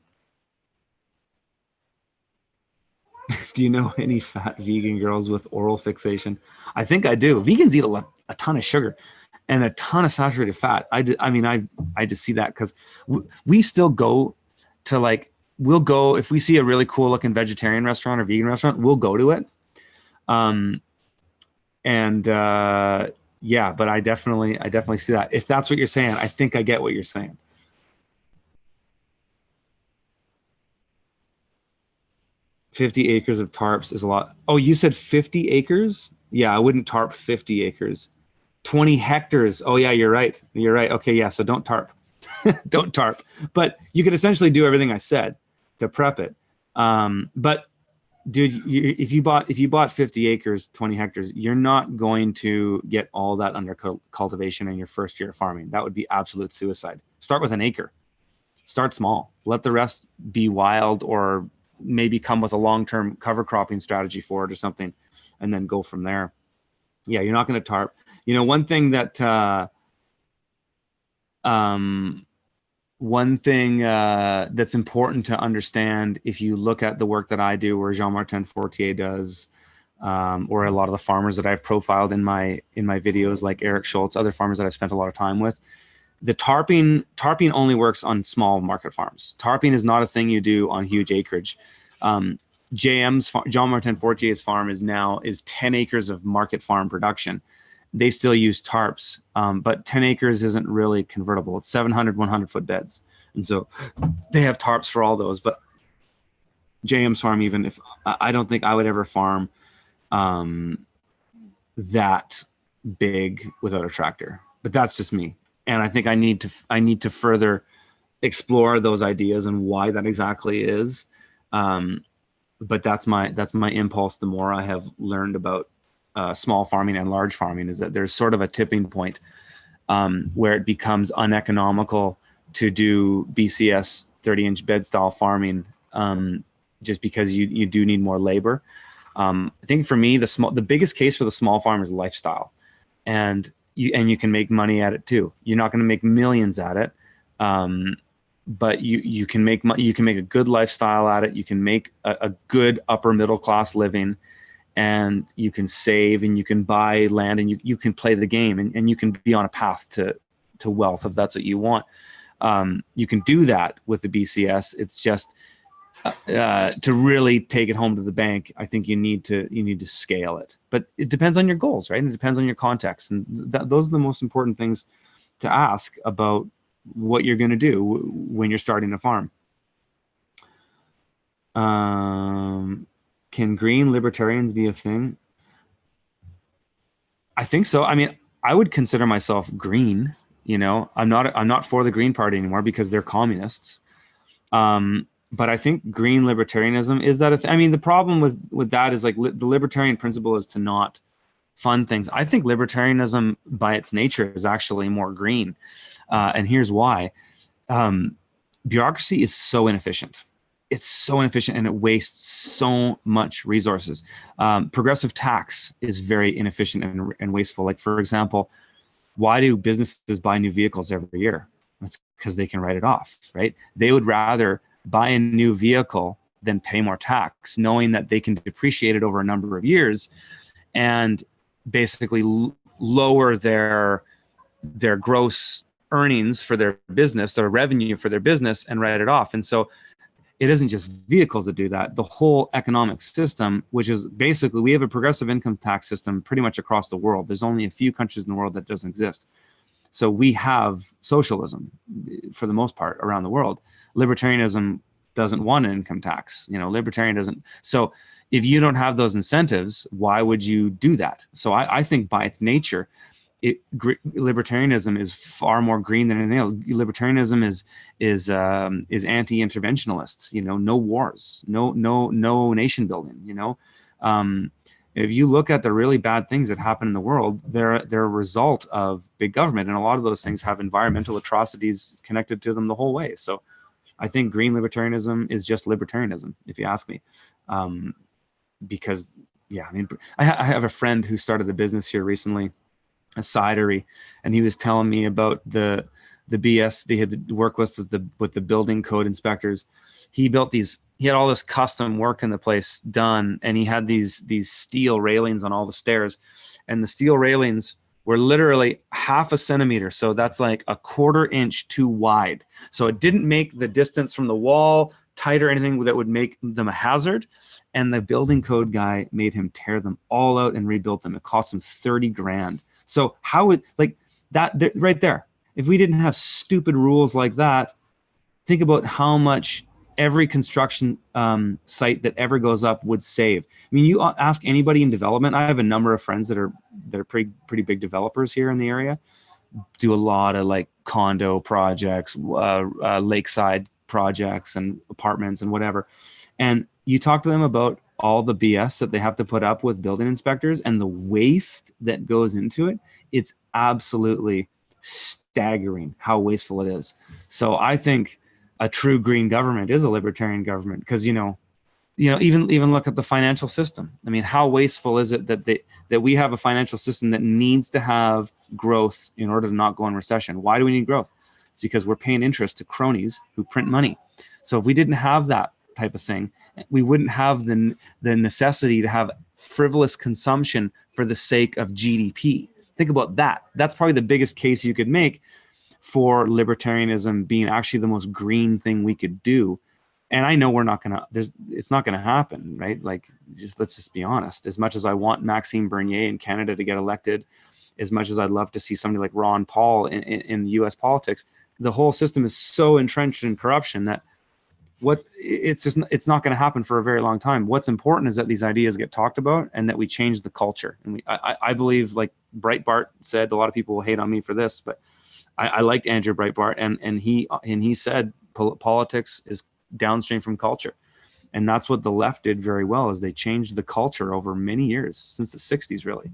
Do you know any fat vegan girls with oral fixation? I think I do. Vegans eat a ton of sugar and a ton of saturated fat. I just see that because we still go to we'll go if we see a really cool looking vegetarian restaurant or vegan restaurant, we'll go to it. Yeah, but I definitely see that. If that's what you're saying, I think I get what you're saying. 50 acres of tarps is a lot. Oh, you said 50 acres? Yeah, I wouldn't tarp 50 acres. 20 hectares. Oh yeah, you're right. You're right. Okay, yeah, so don't tarp. Don't tarp. But you could essentially do everything I said to prep it. But dude, if you bought 50 acres, 20 hectares, you're not going to get all that under cultivation in your first year of farming. That would be absolute suicide. Start with an acre. Start small. Let the rest be wild, or maybe come with a long-term cover cropping strategy for it or something, and then go from there. Yeah, you're not going to tarp. You know, one thing that that's important to understand, if you look at the work that I do, or Jean-Martin Fortier does, or a lot of the farmers that I've profiled in my videos, like Eric Schultz, other farmers that I've spent a lot of time with, the tarping only works on small market farms. Tarping is not a thing you do on huge acreage. Jean-Martin Fortier's farm is 10 acres of market farm production. They still use tarps, but 10 acres isn't really convertible. It's 700, 100-foot beds. And so they have tarps for all those. But JM's farm, even if I don't think I would ever farm that big without a tractor. But that's just me. And I think I need to further explore those ideas and why that exactly is. But that's my impulse. The more I have learned about small farming and large farming, is that there's sort of a tipping point where it becomes uneconomical to do BCS 30-inch bed style farming, just because you do need more labor. I think for me, the biggest case for the small farm is lifestyle, and you can make money at it too. You're not going to make millions at it, but you can make a good lifestyle at it. You can make a good upper middle class living, and you can save, and you can buy land, and you can play the game, and you can be on a path to wealth if that's what you want. You can do that with the BCS. It's just to really take it home to the bank, I think you need to scale it. But it depends on your goals, right? And it depends on your context, and those are the most important things to ask about what you're going to do when you're starting a farm. Can green libertarians be a thing? I think so. I mean, I would consider myself green. You know, I'm not for the Green Party anymore because they're communists. But I think green libertarianism is that I mean, the problem with that is, like, the libertarian principle is to not fund things. I think libertarianism by its nature is actually more green. And here's why. Bureaucracy is so inefficient. It's so inefficient, and it wastes so much resources. Progressive tax is very inefficient and wasteful. Like, for example, why do businesses buy new vehicles every year? That's because they can write it off, right? They would rather buy a new vehicle than pay more tax, knowing that they can depreciate it over a number of years and basically lower their gross earnings for their business, their revenue for their business, and write it off. And so it isn't just vehicles that do that. The whole economic system, which is basically, we have a progressive income tax system pretty much across the world. There's only a few countries in the world that doesn't exist. So we have socialism for the most part around the world. Libertarianism doesn't want an income tax. You know, libertarian doesn't. So if you don't have those incentives, why would you do that? So I think by its nature, libertarianism is far more green than anything else. Libertarianism is anti-interventionist. You know, no wars, no nation building. You know, if you look at the really bad things that happen in the world, they're a result of big government, and a lot of those things have environmental atrocities connected to them the whole way. So I think green libertarianism is just libertarianism, if you ask me, because yeah, I mean, I have a friend who started a business here recently, a cidery, and he was telling me about the BS they had to work with the building code inspectors. He had all this custom work in the place done, and he had these steel railings on all the stairs, and the steel railings were literally half a centimeter, so that's like a quarter inch too wide. So it didn't make the distance from the wall tight or anything that would make them a hazard. And the building code guy made him tear them all out and rebuild them. It cost him 30 grand. So how would, like, that right there, if we didn't have stupid rules like that, think about how much every construction site that ever goes up would save. I mean, you ask anybody in development. I have a number of friends that are pretty big developers here in the area, do a lot of like condo projects, lakeside projects and apartments and whatever. And you talk to them about all the BS that they have to put up with building inspectors and the waste that goes into it. It's absolutely staggering how wasteful it is. So I think a true green government is a libertarian government, because even look at the financial system. I mean, how wasteful is it that we have a financial system that needs to have growth in order to not go in recession? Why do we need growth? It's because we're paying interest to cronies who print money. So if we didn't have that type of thing, we wouldn't have the necessity to have frivolous consumption for the sake of GDP. Think about that. That's probably the biggest case you could make for libertarianism being actually the most green thing we could do. And I know it's not gonna happen, right? Like, let's just be honest. As much as I want Maxime Bernier in Canada to get elected, as much as I'd love to see somebody like Ron Paul in US politics, the whole system is so entrenched in corruption that it's not going to happen for a very long time. What's important is that these ideas get talked about and that we change the culture. And I believe, like Breitbart said, a lot of people will hate on me for this, but I liked Andrew Breitbart, and he said politics is downstream from culture. And that's what the left did very well, is they changed the culture over many years, since the 60s really,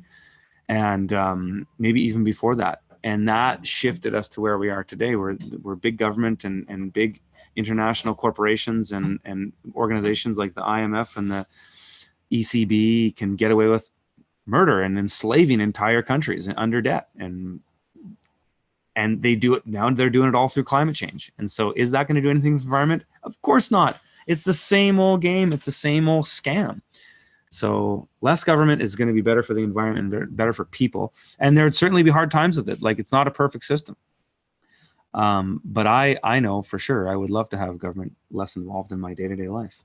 and maybe even before that. And that shifted us to where we are today. We're big government and big international corporations and organizations like the IMF and the ECB can get away with murder and enslaving entire countries under debt. And they do it now. They're doing it all through climate change. And so is that going to do anything for the environment? Of course not. It's the same old game. It's the same old scam. So less government is going to be better for the environment and better for people. And there'd certainly be hard times with it. Like, it's not a perfect system. But I know for sure I would love to have government less involved in my day-to-day life.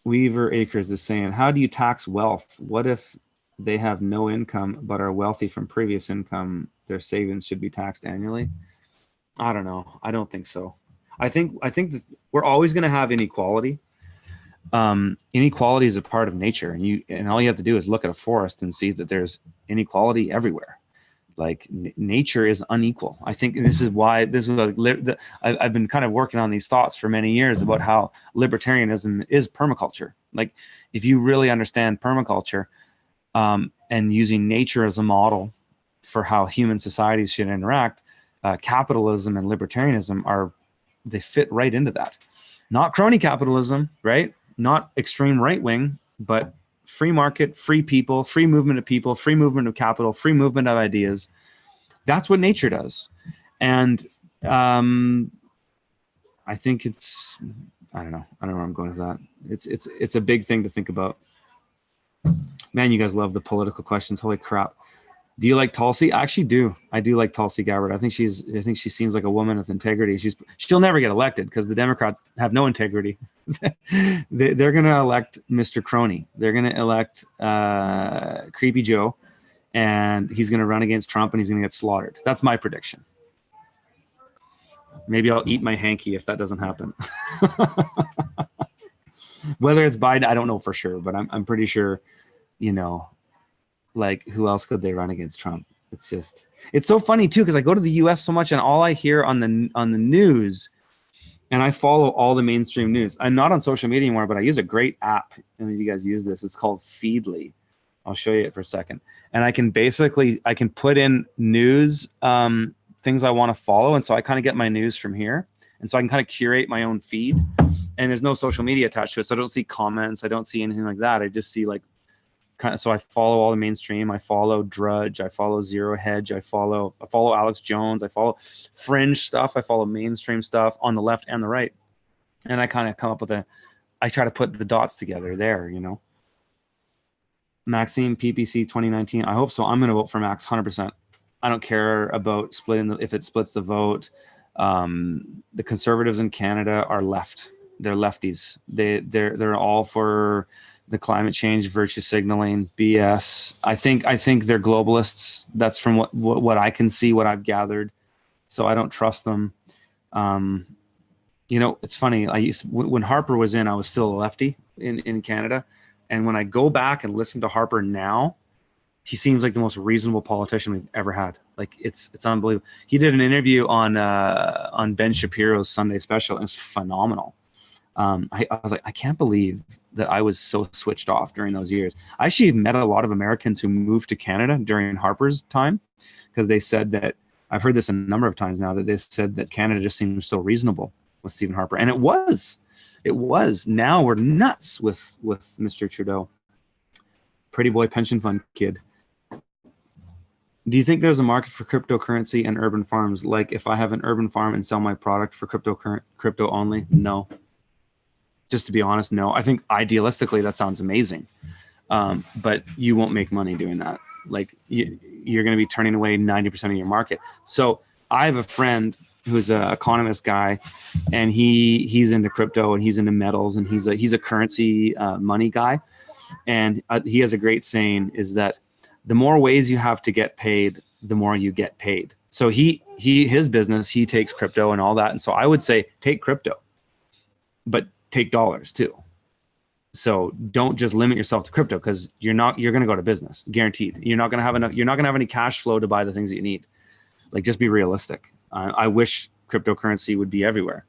Weaver Acres is saying, how do you tax wealth? What if they have no income but are wealthy from previous income? Their savings should be taxed annually. I don't know. I don't think so. I think that we're always going to have inequality. Inequality is a part of nature, and all you have to do is look at a forest and see that there's inequality everywhere. Like, nature is unequal. I think this is why I've been kind of working on these thoughts for many years about how libertarianism is permaculture. Like, if you really understand permaculture, and using nature as a model for how human societies should interact, capitalism and libertarianism they fit right into that. Not crony capitalism, right? Not extreme right wing, but free market, free people, free movement of people, free movement of capital, free movement of ideas. That's what nature does. And I think I don't know where I'm going with that. It's a big thing to think about. Man, you guys love the political questions. Holy crap. Do you like Tulsi? I actually do. I do like Tulsi Gabbard. I think she seems like a woman with integrity. She'll never get elected because the Democrats have no integrity. They're going to elect Mr. Crony. They're going to elect Creepy Joe, and he's going to run against Trump and he's going to get slaughtered. That's my prediction. Maybe I'll eat my hanky if that doesn't happen. Whether it's Biden, I don't know for sure, but I'm pretty sure, like, who else could they run against Trump? It's so funny too, because I go to the US so much and all I hear on the news, and I follow all the mainstream news. I'm not on social media anymore, but I use a great app. I mean, you guys use this. It's called Feedly. I'll show you it for a second. And I can put in news, things I want to follow. And so I kind of get my news from here. And so I can kind of curate my own feed. And there's no social media attached to it. So I don't see comments. I don't see anything like that. I just see so I follow all the mainstream. I follow Drudge. I follow Zero Hedge. I follow Alex Jones. I follow fringe stuff. I follow mainstream stuff on the left and the right. And I kind of come up with I try to put the dots together there, Maxime PPC 2019. I hope so. I'm going to vote for Max 100%. I don't care about if it splits the vote. The conservatives in Canada are left. They're lefties. They're all for the climate change, virtue signaling, BS. I think they're globalists. That's from what I can see, what I've gathered. So I don't trust them. Um, you know, it's funny. When Harper was in, I was still a lefty in Canada. And when I go back and listen to Harper now, he seems like the most reasonable politician we've ever had. Like it's unbelievable. He did an interview on Ben Shapiro's Sunday Special, and it's phenomenal. I was like, I can't believe that I was so switched off during those years. I actually met a lot of Americans who moved to Canada during Harper's time, because they said that, I've heard this a number of times now, that they said that Canada just seems so reasonable with Stephen Harper. And it was. Now we're nuts with Mr. Trudeau. Pretty boy pension fund kid. Do you think there's a market for cryptocurrency and urban farms? Like if I have an urban farm and sell my product for crypto only? No. Just to be honest, no. I think idealistically that sounds amazing. But you won't make money doing that. Like you're going to be turning away 90% of your market. So I have a friend who's an economist guy, and he's into crypto and he's into metals, and he's a currency money guy. And he has a great saying, is that the more ways you have to get paid, the more you get paid. So his business, he takes crypto and all that. And so I would say take crypto, but take dollars too. So don't just limit yourself to crypto, because you're going to go to business, guaranteed. You're not going to have any cash flow to buy the things that you need. Like, just be realistic. I wish cryptocurrency would be everywhere,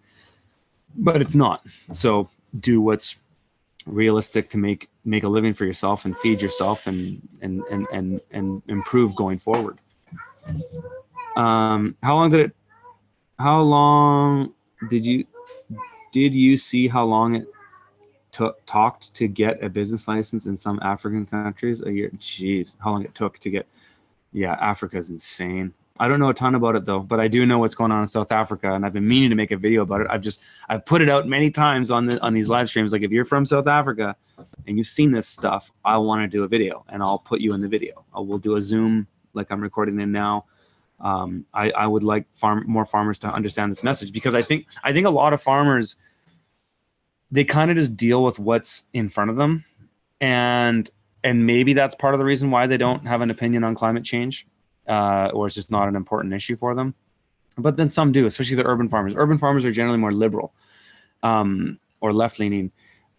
but it's not. So do what's realistic to make a living for yourself and feed yourself and improve going forward. How long did you see how long it talked to get a business license in some African countries? A year? Jeez, how long it took to get. Yeah, Africa's insane. I don't know a ton about it though, but I do know what's going on in South Africa, and I've been meaning to make a video about it. I've put it out many times on these live streams. Like, if you're from South Africa and you've seen this stuff, I want to do a video, and I'll put you in the video. We'll do a Zoom like I'm recording in now. I would like more farmers to understand this message, because I think a lot of farmers, they kind of just deal with what's in front of them, and maybe that's part of the reason why they don't have an opinion on climate change. Or it's just not an important issue for them. But then some do, especially the urban farmers. Urban farmers are generally more liberal or left-leaning.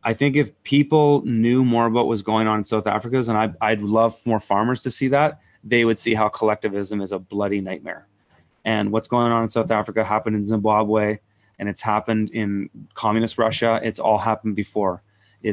I think if people knew more about what's going on in South Africa, and I'd love more farmers to see that, they would see how collectivism is a bloody nightmare. And what's going on in South Africa happened in Zimbabwe, and it's happened in communist Russia. It's all happened before. The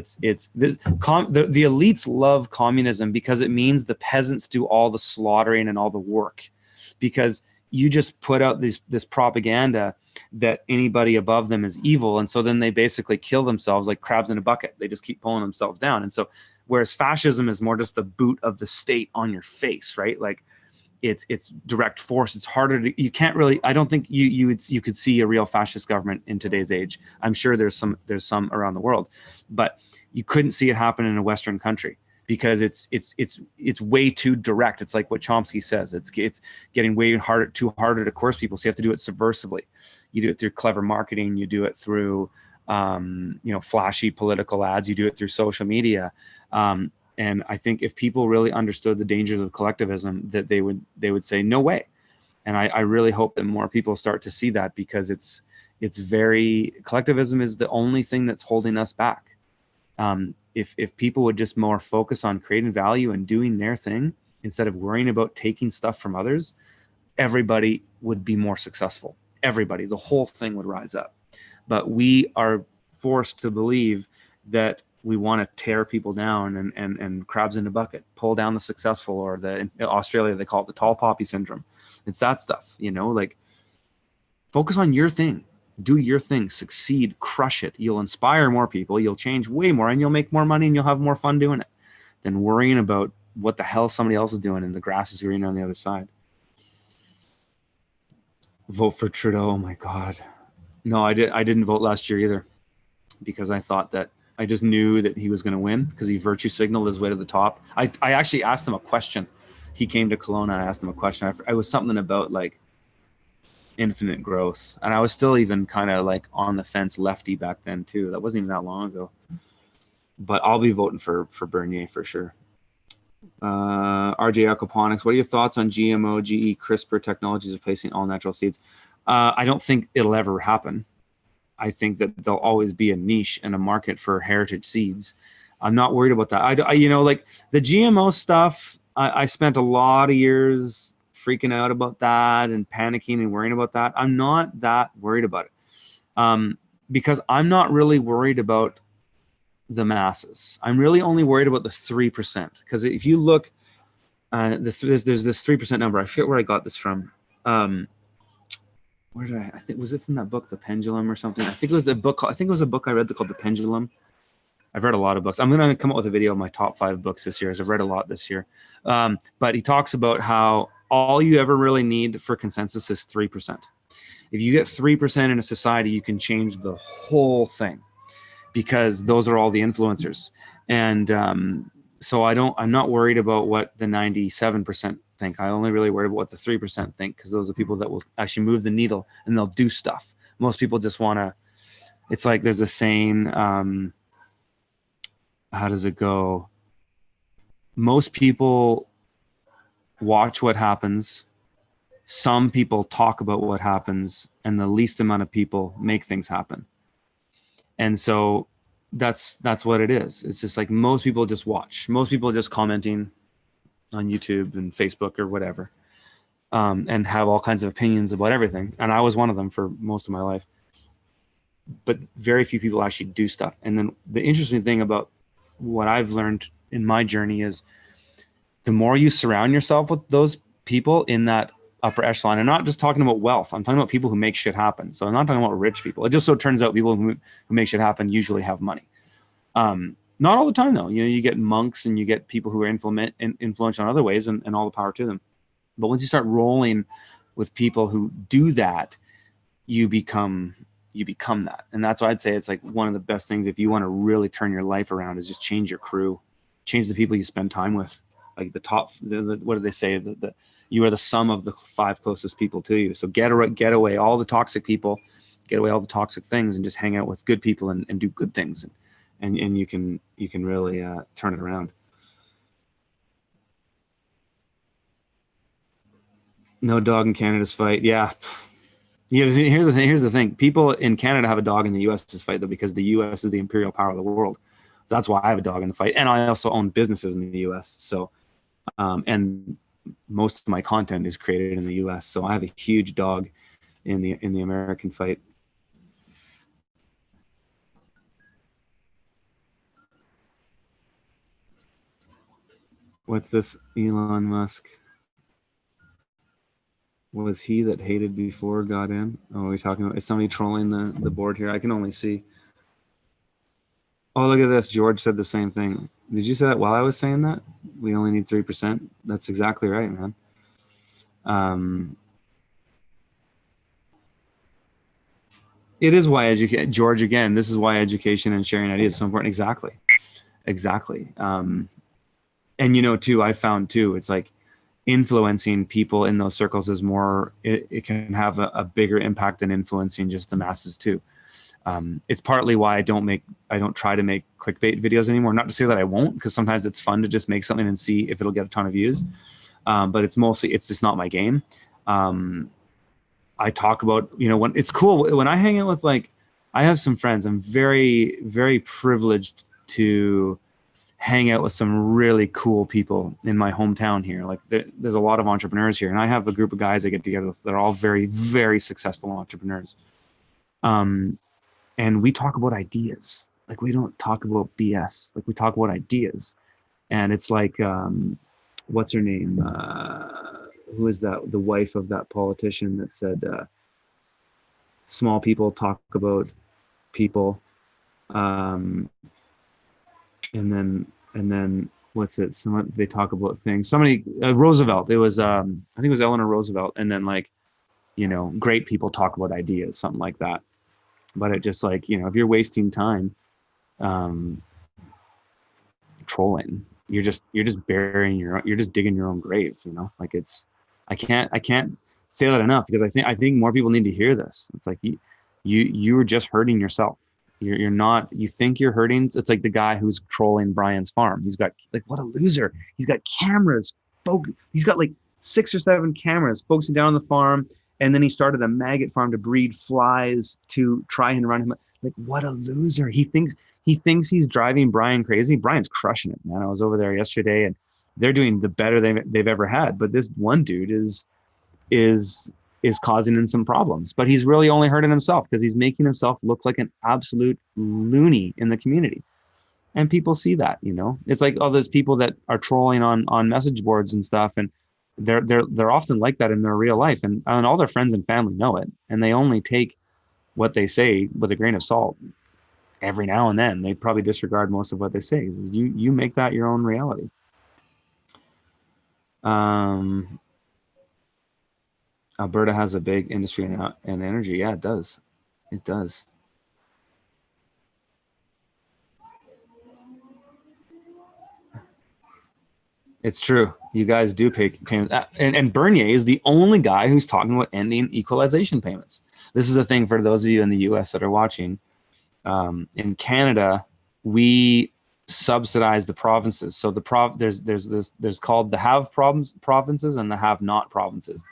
elites love communism because it means the peasants do all the slaughtering and all the work, because you just put out this propaganda that anybody above them is evil. And so then they basically kill themselves like crabs in a bucket. They just keep pulling themselves down. And so, whereas fascism is more just the boot of the state on your face, right? Like it's direct force. It's harder to, you can't really, I don't think you could see a real fascist government in today's age. I'm sure there's some around the world, but you couldn't see it happen in a Western country, because it's way too direct. It's like what Chomsky says. It's getting way harder to coerce people. So you have to do it subversively. You do it through clever marketing. You do it through, flashy political ads. You do it through social media. And I think if people really understood the dangers of collectivism, that they would say no way. And I really hope that more people start to see that, because collectivism is the only thing that's holding us back. If people would just more focus on creating value and doing their thing instead of worrying about taking stuff from others, everybody would be more successful. Everybody, the whole thing would rise up. But we are forced to believe that we want to tear people down and crabs in a bucket, pull down the successful, or in Australia, they call it the tall poppy syndrome. It's that stuff, like, focus on your thing, do your thing, succeed, crush it. You'll inspire more people. You'll change way more, and you'll make more money, and you'll have more fun doing it than worrying about what the hell somebody else is doing and the grass is green on the other side. Vote for Trudeau. Oh my God. No, I didn't vote last year either, because I thought that, I just knew that he was going to win, because he virtue signaled his way to the top. I actually asked him a question. He came to Kelowna. I asked him a question. I was something about like infinite growth, and I was still even kind of like on the fence lefty back then too. That wasn't even that long ago. But I'll be voting for Bernier for sure. RJ Aquaponics, what are your thoughts on GMO, GE, CRISPR technologies replacing all natural seeds? I don't think it'll ever happen. I think that there'll always be a niche and a market for heritage seeds. I'm not worried about that. Like the GMO stuff, I spent a lot of years freaking out about that and panicking and worrying about that. I'm not that worried about it, because I'm not really worried about the masses. I'm really only worried about the 3%. Because if you look, there's this 3% number. I forget where I got this from. Where did I think, was it from that book, The Pendulum or something? I think it was a book I read called The Pendulum. I've read a lot of books. I'm going to come up with a video of my top 5 books this year, as I've read a lot this year. But he talks about how all you ever really need for consensus is 3%. If you get 3% in a society, you can change the whole thing, because those are all the influencers. And so I'm not worried about what the 97% think. I only really worry about what the 3% think, because those are people that will actually move the needle and they'll do stuff. Most people just want to, it's like there's a saying, how does it go? Most people watch what happens. Some people talk about what happens, and the least amount of people make things happen. And so that's what it is. It's just like most people just watch. Most people are just commenting on YouTube and Facebook or whatever, and have all kinds of opinions about everything. And I was one of them for most of my life. But very few people actually do stuff. And then the interesting thing about what I've learned in my journey is the more you surround yourself with those people in that upper echelon, and not just talking about wealth, I'm talking about people who make shit happen. So I'm not talking about rich people. It just so turns out people who make shit happen usually have money. Not all the time though. You get monks and you get people who are influential in other ways, and all the power to them. But once you start rolling with people who do that, you become that. And that's why I'd say it's like one of the best things if you want to really turn your life around is just change your crew, change the people you spend time with. Like what do they say? You are the sum of the 5 closest people to you. So get away all the toxic people, get away all the toxic things, and just hang out with good people and do good things. And you can really turn it around. No dog in Canada's fight. Yeah. Yeah, here's the thing. People in Canada have a dog in the U.S.'s fight, though, because the U.S. is the imperial power of the world. That's why I have a dog in the fight. And I also own businesses in the U.S. So, and most of my content is created in the U.S. So I have a huge dog in the American fight. What's this? Elon Musk. Was he that hated before got in? Oh, are we talking about, is somebody trolling the board here? I can only see. Oh, look at this. George said the same thing. Did you say that while I was saying that? We only need 3%. That's exactly right, man. It is why George, again, this is why education and sharing ideas is so important. Exactly. And too, I found too, it's like influencing people in those circles is more, it can have a bigger impact than influencing just the masses too. It's partly why I don't try to make clickbait videos anymore. Not to say that I won't, because sometimes it's fun to just make something and see if it'll get a ton of views. But it's just not my game. I talk about, when it's cool when I hang out with, like, I have some friends. I'm very, very privileged to hang out with some really cool people in my hometown here. Like there's a lot of entrepreneurs here, and I have a group of guys I get together with that are all very, very successful entrepreneurs. And we talk about ideas. Like, we don't talk about BS. Like, we talk about ideas. And it's like, what's her name? Who is that? The wife of that politician that said, small people talk about people. And then what's it? They talk about things. Somebody, Roosevelt. It was, I think it was Eleanor Roosevelt. And then, like, great people talk about ideas, something like that. But it just, like, if you're wasting time, trolling, you're just burying you're just digging your own grave. Like, I can't say that enough, because I think more people need to hear this. It's like you are just hurting yourself. You're not, you think you're hurting. It's like the guy who's trolling Brian's farm. He's got, like, what a loser. He's got cameras. He's got like 6 or 7 cameras focusing down on the farm. And then he started a maggot farm to breed flies to try and run him. Like, what a loser. He thinks he's driving Brian crazy. Brian's crushing it, man. I was over there yesterday and they're doing the better they've ever had. But this one dude is causing him some problems. But he's really only hurting himself because he's making himself look like an absolute loony in the community. And people see that, it's like all those people that are trolling on message boards and stuff, and they're often like that in their real life, and all their friends and family know it, and they only take what they say with a grain of salt. Every now and then they probably disregard most of what they say. You make that your own reality. Alberta has a big industry and energy. Yeah, it does. It's true. You guys do pay payments. And Bernier is the only guy who's talking about ending equalization payments. This is a thing for those of you in the US that are watching. In Canada, we subsidize the provinces. So there's called the have provinces and the have not provinces.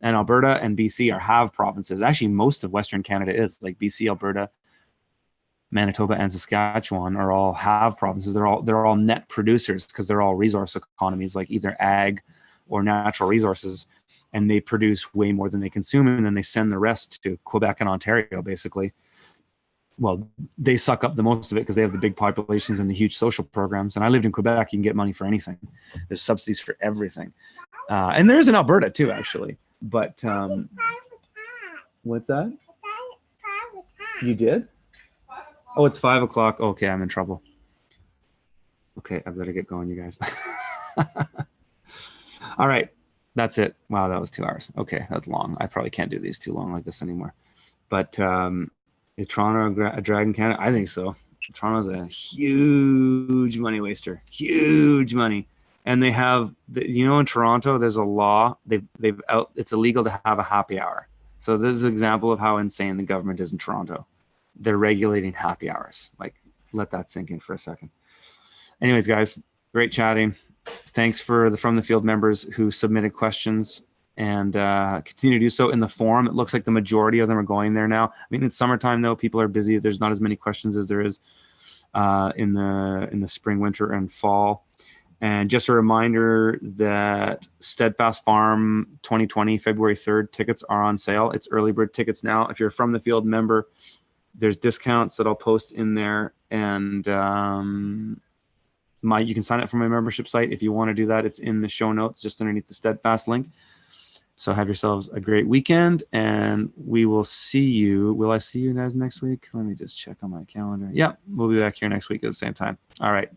And Alberta and BC are have provinces. Actually, most of Western Canada is, like BC, Alberta, Manitoba, and Saskatchewan are all have provinces. They're all net producers because they're all resource economies, like either ag or natural resources, and they produce way more than they consume, and then they send the rest to Quebec and Ontario, basically. Well, they suck up the most of it because they have the big populations and the huge social programs. And I lived in Quebec. You can get money for anything. There's subsidies for everything. And there's in Alberta too, actually. But what's that? You did? Oh, it's 5 o'clock. Okay, I'm in trouble. Okay, I better get going, you guys. All right, that's it. Wow, that was 2 hours. Okay, that's long. I probably can't do these too long like this anymore. But is Toronto a drag in Canada? I think so. Toronto's a huge money waster. Huge money. And they have, in Toronto, there's a law. It's illegal to have a happy hour. So this is an example of how insane the government is in Toronto. They're regulating happy hours. Like, let that sink in for a second. Anyways, guys, great chatting. Thanks for the From the Field members who submitted questions, and continue to do so in the forum. It looks like the majority of them are going there now. I mean, it's summertime though. People are busy. There's not as many questions as there is in the spring, winter, and fall. And just a reminder that Steadfast Farm 2020, February 3rd, tickets are on sale. It's early bird tickets now. If you're From the Field member, there's discounts that I'll post in there. And you can sign up for my membership site if you want to do that. It's in the show notes, just underneath the Steadfast link. So have yourselves a great weekend, and we will see you. Will I see you guys next week? Let me just check on my calendar. Yeah, we'll be back here next week at the same time. All right.